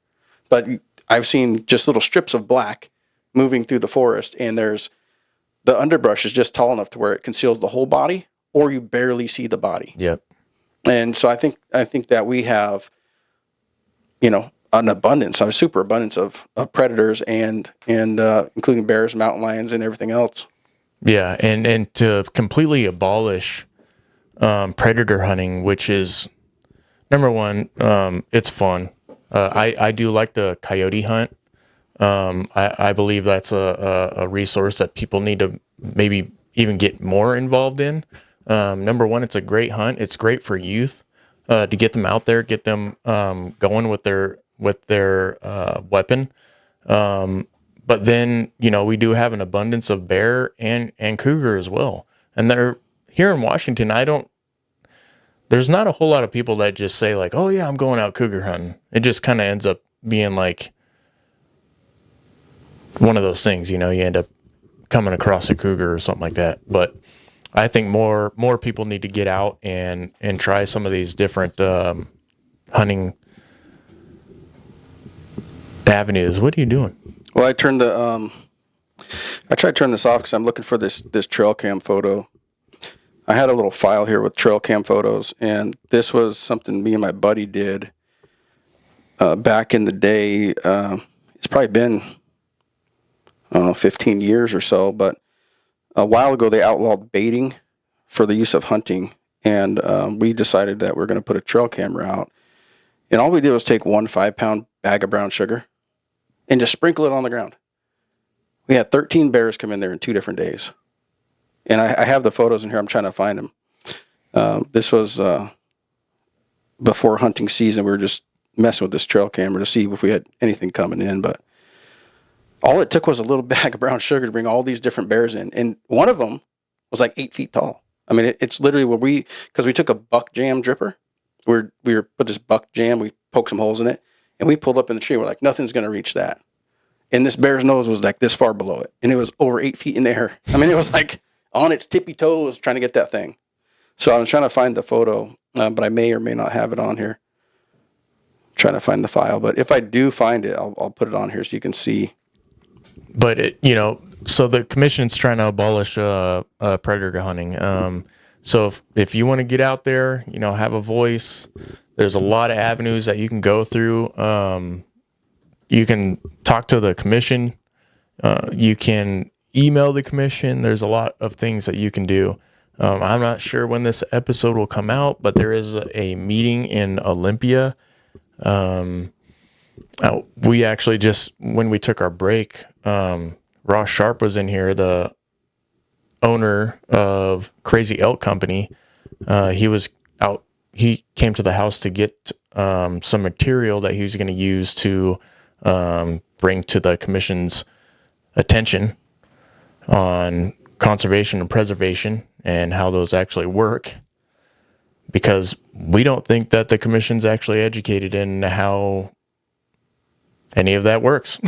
But I've seen just little strips of black moving through the forest, and the underbrush is just tall enough to where it conceals the whole body, or you barely see the body. Yep. And so I think that we have, a super abundance of predators and including bears, mountain lions, and everything else. Yeah, and to completely abolish predator hunting, which is number one, it's fun. I do like the coyote hunt. I believe that's a resource that people need to maybe even get more involved in. Number one, it's a great hunt. It's great for youth to get them out there, get them going with their weapon. But then, we do have an abundance of bear and cougar as well. And they're here in Washington. There's not a whole lot of people that just say like, oh yeah, I'm going out cougar hunting. It just kind of ends up being like one of those things, you end up coming across a cougar or something like that. But I think more people need to get out and try some of these different hunting avenues. What are you doing? Well, I tried to turn this off because I'm looking for this trail cam photo. I had a little file here with trail cam photos, and this was something me and my buddy did back in the day. It's probably been, I don't know, 15 years or so, but a while ago they outlawed baiting for the use of hunting, and we decided that we're going to put a trail camera out. And all we did was take 1 5-pound bag of brown sugar and just sprinkle it on the ground. We had 13 bears come in there in 2 different days. And I have the photos in here. I'm trying to find them. This was before hunting season. We were just messing with this trail camera to see if we had anything coming in. But all it took was a little bag of brown sugar to bring all these different bears in. And one of them was like 8 feet tall. I mean, it's literally because we took a buck jam dripper. We put this buck jam, we poked some holes in it, and we pulled up in the tree. We're like, nothing's going to reach that. And this bear's nose was like this far below it. And it was over 8 feet in the air. I mean, it was like on its tippy toes trying to get that thing. So I was trying to find the photo, but I may or may not have it on here. I'm trying to find the file. But if I do find it, I'll put it on here so you can see. But, so the commission's trying to abolish predator hunting. So if you want to get out there, have a voice, there's a lot of avenues that you can go through. You can talk to the commission. You can email the commission. There's a lot of things that you can do. I'm not sure when this episode will come out, but there is a meeting in Olympia. We actually just, when we took our break, Ross Sharp was in here, the owner of Crazy Elk Company. He was out. He came to the house to get some material that he was going to use to bring to the commission's attention on conservation and preservation and how those actually work, because we don't think that the commission's actually educated in how any of that works.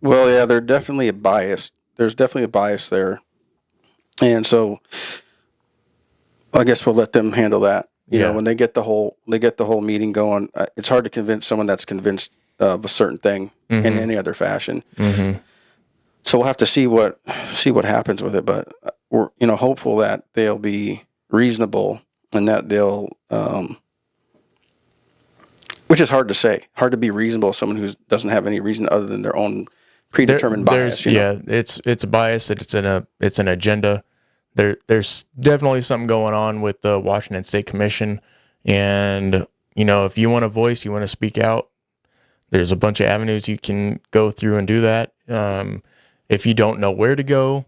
Well, yeah, there's definitely a bias. There's definitely a bias there. And so I guess we'll let them handle that. You know, when they get the whole meeting going, it's hard to convince someone that's convinced of a certain thing in any other fashion. So we'll have to see what happens with it, but we're hopeful that they'll be reasonable and that they'll, which is hard to say, hard to be reasonable. Someone who doesn't have any reason other than their own predetermined bias. It's a bias. It's an agenda. There's definitely something going on with the Washington State Commission, and if you want a voice, you want to speak out, there's a bunch of avenues you can go through and do that. If you don't know where to go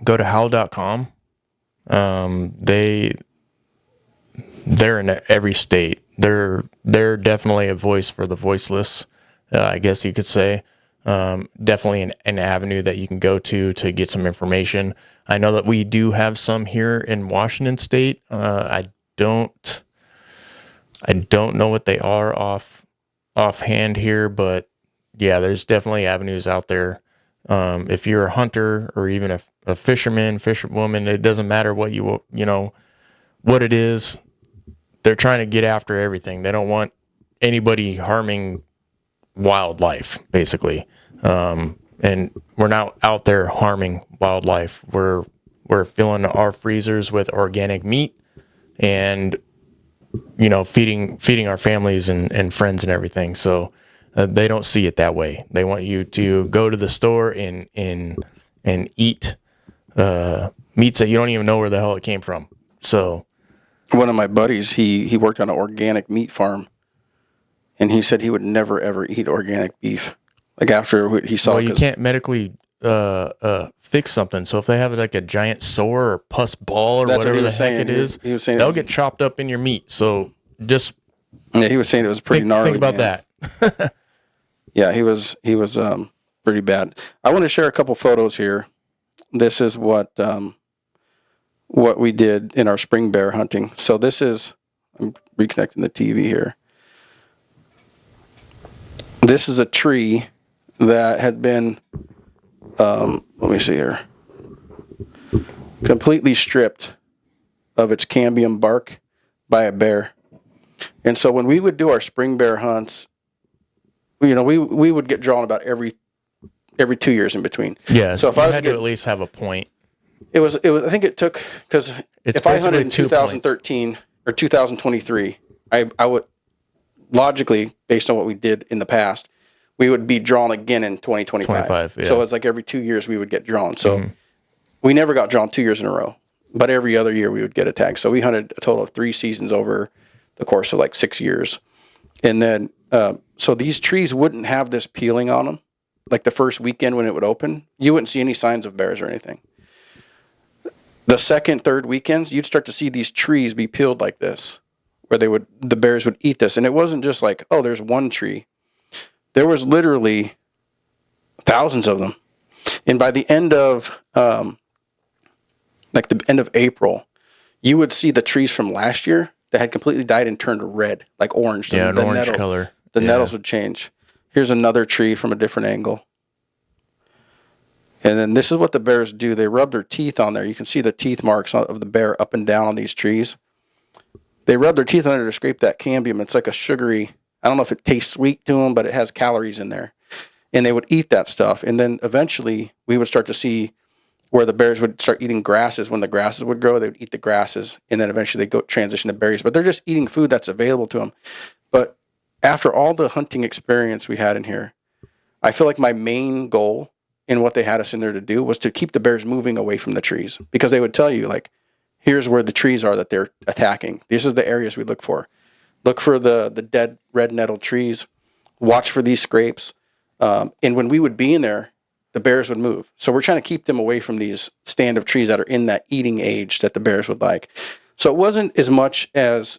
to howl.com. They're in every state. They're definitely a voice for the voiceless, I guess you could say. Definitely an avenue that you can go to get some information. I know that we do have some here in Washington State. I don't know what they are offhand here, but yeah, there's definitely avenues out there. If you're a hunter or even a fisherman, fisherwoman, it doesn't matter what what it is. They're trying to get after everything. They don't want anybody harming wildlife, basically. And we're not out there harming wildlife. We're filling our freezers with organic meat and, feeding our families and friends and everything. So they don't see it that way. They want you to go to the store and eat meats that you don't even know where the hell it came from. So one of my buddies, he worked on an organic meat farm, and he said he would never ever eat organic beef. Like after he saw, well, you can't medically fix something. So if they have like a giant sore or pus ball or whatever the heck it is, he was saying they'll get chopped up in your meat. So just he was saying it was pretty gnarly. Think about that. Yeah, he was pretty bad. I want to share a couple photos here. This is what we did in our spring bear hunting. So this is, I'm reconnecting the TV here. This is a tree that had been, let me see here, completely stripped of its cambium bark by a bear. And so when we would do our spring bear hunts, we would get drawn about every 2 years in between. Yeah, so if I had to at least have a point. It was. I think it took, because if I hunted in 2013 or 2023, I would logically, based on what we did in the past, we would be drawn again in 2025. Yeah. So it's like every 2 years we would get drawn. So we never got drawn 2 years in a row, but every other year we would get a tag. So we hunted a total of 3 seasons over the course of like 6 years. And then, so these trees wouldn't have this peeling on them. Like the first weekend when it would open, you wouldn't see any signs of bears or anything. The second, third weekends, you'd start to see these trees be peeled like this, where the bears would eat this. And it wasn't just like, oh, there's one tree. There was literally thousands of them. And by the end of, the end of April, you would see the trees from last year that had completely died and turned red, like orange. Yeah, an orange color. The nettles would change. Here's another tree from a different angle. And then this is what the bears do. They rub their teeth on there. You can see the teeth marks of the bear up and down on these trees. They rub their teeth on there to scrape that cambium. It's like a sugary, I don't know if it tastes sweet to them, but it has calories in there. And they would eat that stuff. And then eventually we would start to see where the bears would start eating grasses. When the grasses would grow, they would eat the grasses. And then eventually they go transition to berries. But they're just eating food that's available to them. But after all the hunting experience we had in here, I feel like my main goal in what they had us in there to do was to keep the bears moving away from the trees, because they would tell you, like, here's where the trees are that they're attacking. These are the areas we look for. Look for the dead red nettle trees. Watch for these scrapes. And when we would be in there, the bears would move. So we're trying to keep them away from these stand of trees that are in that eating age that the bears would like. So it wasn't as much as,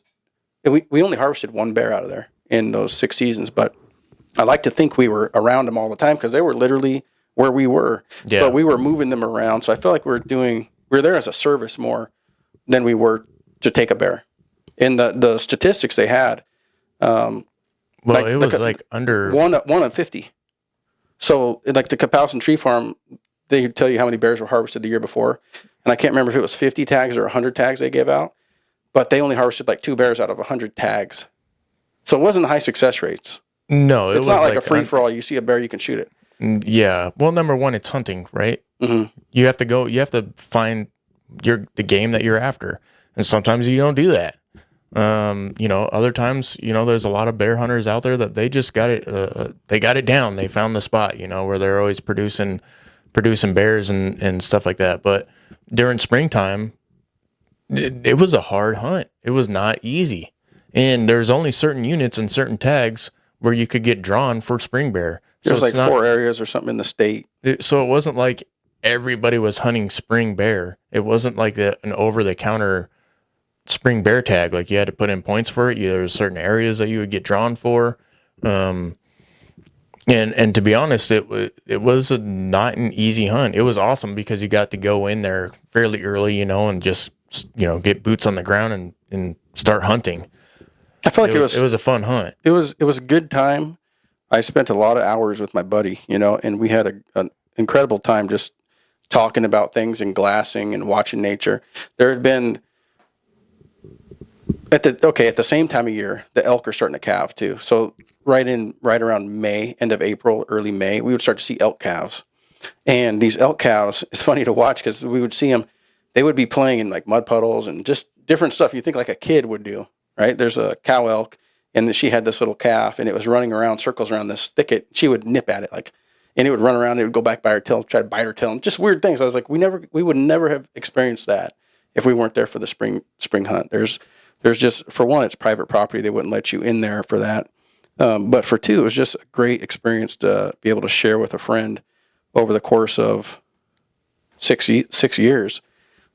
we only harvested one bear out of there in those 6 seasons, but I like to think we were around them all the time, because they were literally where we were, but we were moving them around. So I felt like we were there as a service more than we were to take a bear. And the statistics they had, it was like under 1 on 50. So like the Kapowson Tree Farm, they tell you how many bears were harvested the year before. And I can't remember if it was 50 tags or 100 tags they gave out, but they only harvested like 2 bears out of 100 tags. So it wasn't high success rates. No, it's not like a free for all. You see a bear, you can shoot it. Yeah. Well, number one, it's hunting, right? Mm-hmm. You have to find the game that you're after, and sometimes you don't do that. Other times, there's a lot of bear hunters out there that they just got it. They got it down. They found the spot, where they're always producing bears and stuff like that. But during springtime, it was a hard hunt. It was not easy, and there's only certain units and certain tags where you could get drawn for spring bear. There's like 4 areas or something in the state. So it wasn't like everybody was hunting spring bear. It wasn't like an over-the-counter spring bear tag. Like, you had to put in points for it. There was certain areas that you would get drawn for. And to be honest, it was not an easy hunt. It was awesome because you got to go in there fairly early, and just, get boots on the ground and start hunting. I feel like it was a fun hunt. It was a good time. I spent a lot of hours with my buddy, and we had an incredible time just talking about things and glassing and watching nature. There had been at the same time of year, the elk are starting to calve too. So right around May, end of April, early May, we would start to see elk calves. And these elk calves, it's funny to watch because we would see them. They would be playing in like mud puddles and just different stuff you think like a kid would do, right? There's a cow elk, and she had this little calf, and it was running around circles around this thicket. She would nip at it, and it would run around. It would go back by her tail, try to bite her tail, and just weird things. I was like, we would never have experienced that if we weren't there for the spring hunt. There's just, for one, it's private property. They wouldn't let you in there for that. But for two, it was just a great experience to be able to share with a friend over the course of 6 years.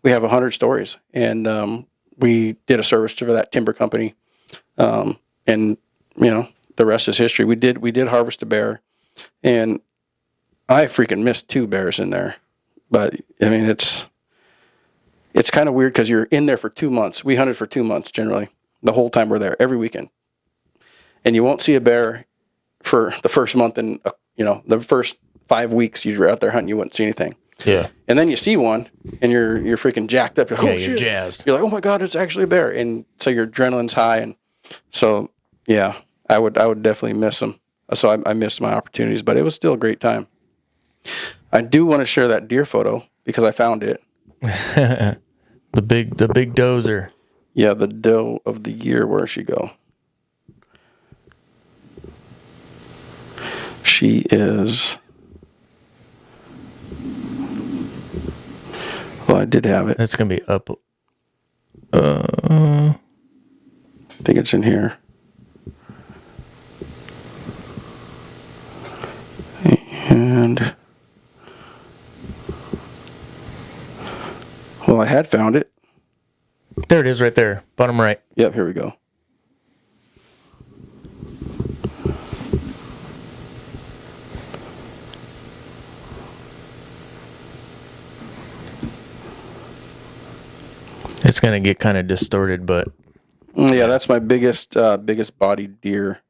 We have 100 stories, and we did a service for that timber company. And the rest is history. We did harvest a bear, and I freaking missed 2 bears in there. But I mean, it's kind of weird because you're in there for 2 months. We hunted for 2 months generally, the whole time we're there, every weekend. And you won't see a bear for the first month, and the first 5 weeks you're out there hunting, you wouldn't see anything. Yeah. And then you see one, and you're freaking jacked up. You're like, you're jazzed. You're like, oh my God, it's actually a bear. And so your adrenaline's high, and so yeah, I would definitely miss them. So I missed my opportunities, but it was still a great time. I do want to share that deer photo because I found it. The big dozer. Yeah, the doe of the year. Where'd she go? She is. Well, I did have it. It's gonna be up. I think it's in here. And well, I had found it. There it is, right there, bottom right. Yep, here we go. It's gonna get kind of distorted, but yeah, that's my biggest bodied deer.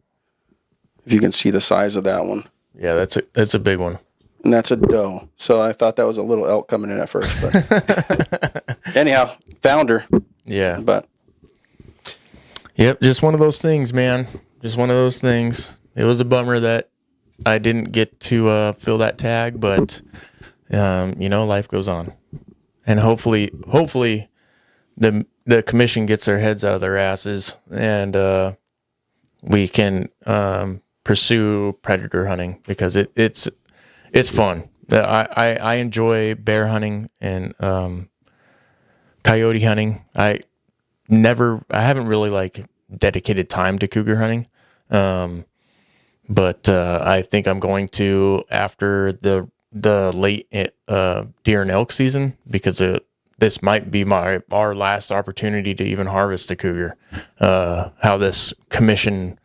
If you can see the size of that one. Yeah, that's a big one. And that's a doe. So I thought that was a little elk coming in at first, but anyhow, found her. Yeah. But yep, just one of those things, man. Just one of those things. It was a bummer that I didn't get to fill that tag, but life goes on, and hopefully the commission gets their heads out of their asses, and we can pursue predator hunting because it's fun. I enjoy bear hunting and coyote hunting. I haven't really dedicated time to cougar hunting, but I think I'm going to after the late deer and elk season because this might be our last opportunity to even harvest a cougar. How this commission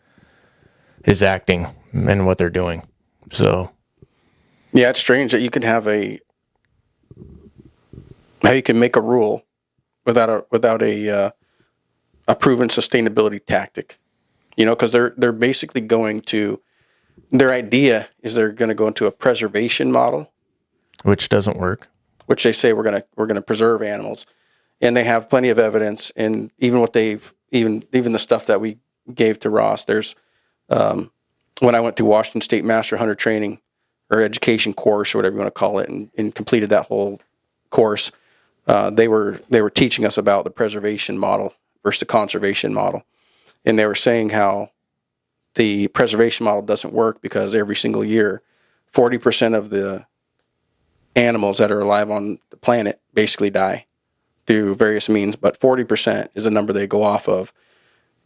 is acting and what they're doing. So yeah, it's strange that you can have how you can make a rule without a proven sustainability tactic. Because they're basically going to, their idea is they're going to go into a preservation model, which doesn't work. Which they say we're gonna preserve animals, and they have plenty of evidence. And even what they've even the stuff that we gave to Ross, there's when I went to Washington State Master Hunter Training or Education course or whatever you want to call it, and completed that whole course, they were teaching us about the preservation model versus the conservation model, and they were saying how the preservation model doesn't work because every single year, 40% of the animals that are alive on the planet basically die through various means, but 40% is the number they go off of.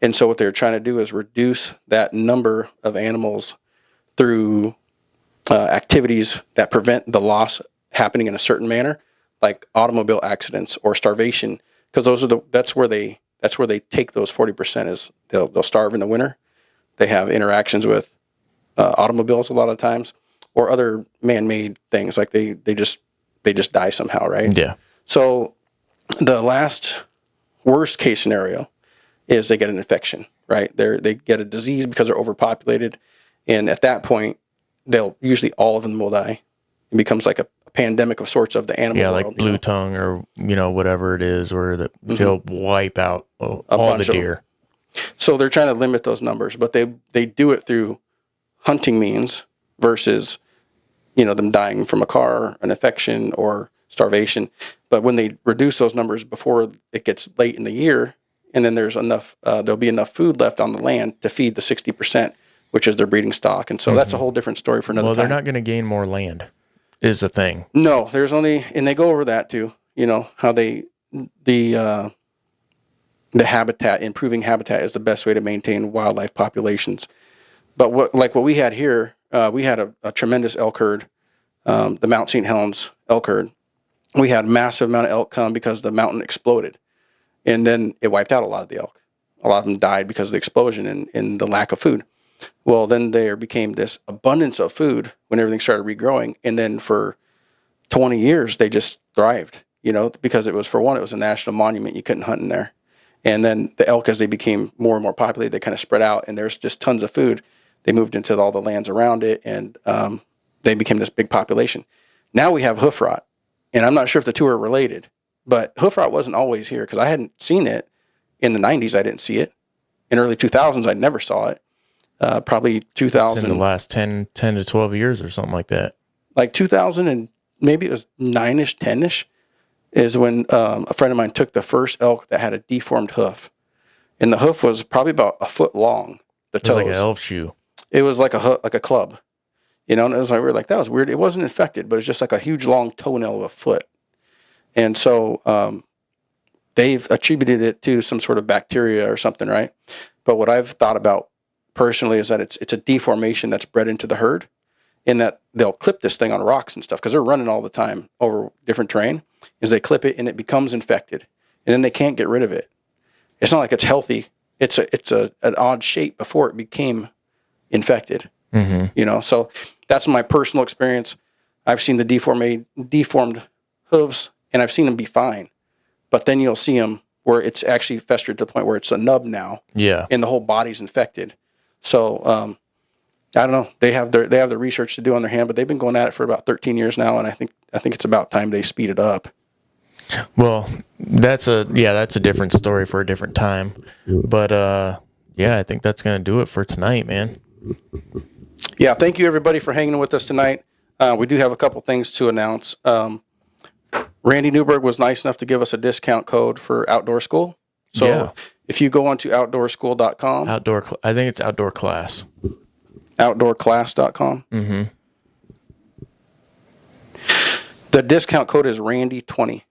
And so what they're trying to do is reduce that number of animals through activities that prevent the loss happening in a certain manner, like automobile accidents or starvation, because that's where they take those 40% is they'll starve in the winter. They have interactions with automobiles a lot of times, or other man-made things, like they just die somehow, right? Yeah. So the last worst case scenario is they get an infection, right? They get a disease because they're overpopulated, and at that point, usually all of them will die. It becomes like a pandemic of sorts of the animal world. Like blue tongue or whatever it is, where they'll wipe out all the deer. So they're trying to limit those numbers, but they do it through hunting means versus them dying from a car, an infection, or starvation. But when they reduce those numbers before it gets late in the year, and then there's enough, there'll be enough food left on the land to feed the 60%, which is their breeding stock. And so that's a whole different story for another time. Well, they're not going to gain more land, is the thing. No, there's only, and they go over that too. How the habitat, improving habitat is the best way to maintain wildlife populations. But what we had here, we had a tremendous elk herd, the Mount St. Helens elk herd. We had a massive amount of elk come because the mountain exploded. And then it wiped out a lot of the elk. A lot of them died because of the explosion and the lack of food. Well, then there became this abundance of food when everything started regrowing. And then for 20 years, they just thrived, because it was a national monument. You couldn't hunt in there. And then the elk, as they became more and more populated, they kind of spread out, and there's just tons of food. They moved into all the lands around it, and they became this big population. Now we have hoof rot, and I'm not sure if the two are related, but hoof rot wasn't always here, because I hadn't seen it in the 90s. I didn't see it. In early 2000s, I never saw it. Probably 2000. It's in the last 10 to 12 years or something like that. Like 2000 and maybe it was 9-ish, 10-ish, is when a friend of mine took the first elk that had a deformed hoof. And the hoof was probably about a foot long, the toes. It was like an elf shoe. It was like a club. And it was like, we were like, that was weird. It wasn't infected, but it's just like a huge long toenail of a foot. And so they've attributed it to some sort of bacteria or something, right? But what I've thought about personally is that it's a deformation that's bred into the herd, in that they'll clip this thing on rocks and stuff, because they're running all the time over different terrain, is they clip it and it becomes infected, and then they can't get rid of it. It's not like it's healthy. It's an odd shape before it became infected. Mm-hmm. So that's my personal experience. I've seen the deformed hooves, and I've seen them be fine, but then you'll see them where it's actually festered to the point where it's a nub now. Yeah. And the whole body's infected. So I don't know. They have the research to do on their hand, but they've been going at it for about 13 years now, and I think it's about time they speed it up. Well, that's a different story for a different time. But I think that's going to do it for tonight, man. Yeah, thank you everybody for hanging with us tonight. We do have a couple things to announce. Randy Newberg was nice enough to give us a discount code for Outdoor School. So if you go onto outdoorschool.com. I think it's Outdoor Class. Outdoorclass.com. Mm-hmm. The discount code is Randy20.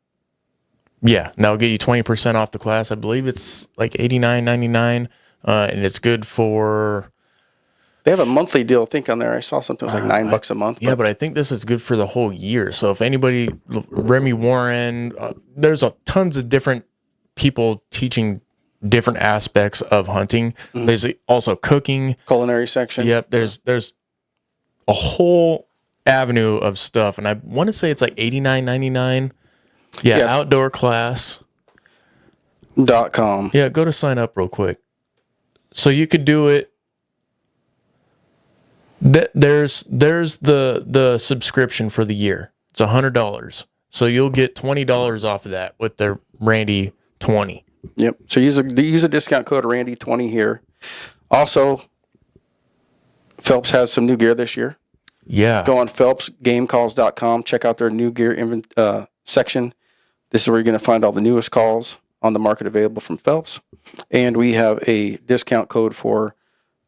Yeah, that'll get you 20% off the class. I believe it's like $89.99, and it's good for... They have a monthly deal, I think, on there. I saw something that was like $9 a month. Yeah, but I think this is good for the whole year. So if anybody, Remy Warren, there's tons of different people teaching different aspects of hunting. Mm-hmm. There's also cooking. Culinary section. Yep, there's a whole avenue of stuff. And I want to say it's like $89.99. Yeah, outdoorclass.com. Yeah, go to sign up real quick. So you could do it. There's the subscription for the year. It's $100. So you'll get $20 off of that with their Randy 20. Yep. So use a discount code Randy20 here. Also, Phelps has some new gear this year. Yeah. Go on PhelpsGameCalls.com. Check out their new gear section. This is where you're going to find all the newest calls on the market available from Phelps. And we have a discount code for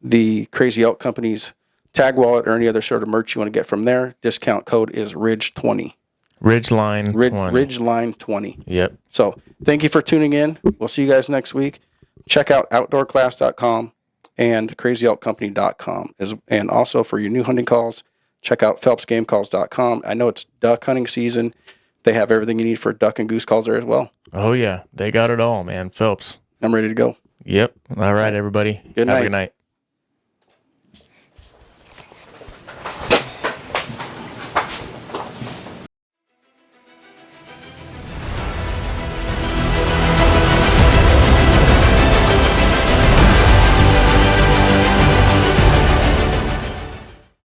the Crazy Elk Company's tag wallet or any other sort of merch you want to get from there. Discount code is Ridge20. Ridgeline 20. Ridgeline 20. Yep. So thank you for tuning in. We'll see you guys next week. Check out OutdoorClass.com and CrazyElkCompany.com. And also for your new hunting calls, check out PhelpsGameCalls.com. I know it's duck hunting season. They have everything you need for duck and goose calls there as well. Oh, yeah. They got it all, man. Phelps. I'm ready to go. Yep. All right, everybody. Good night. Have a good night.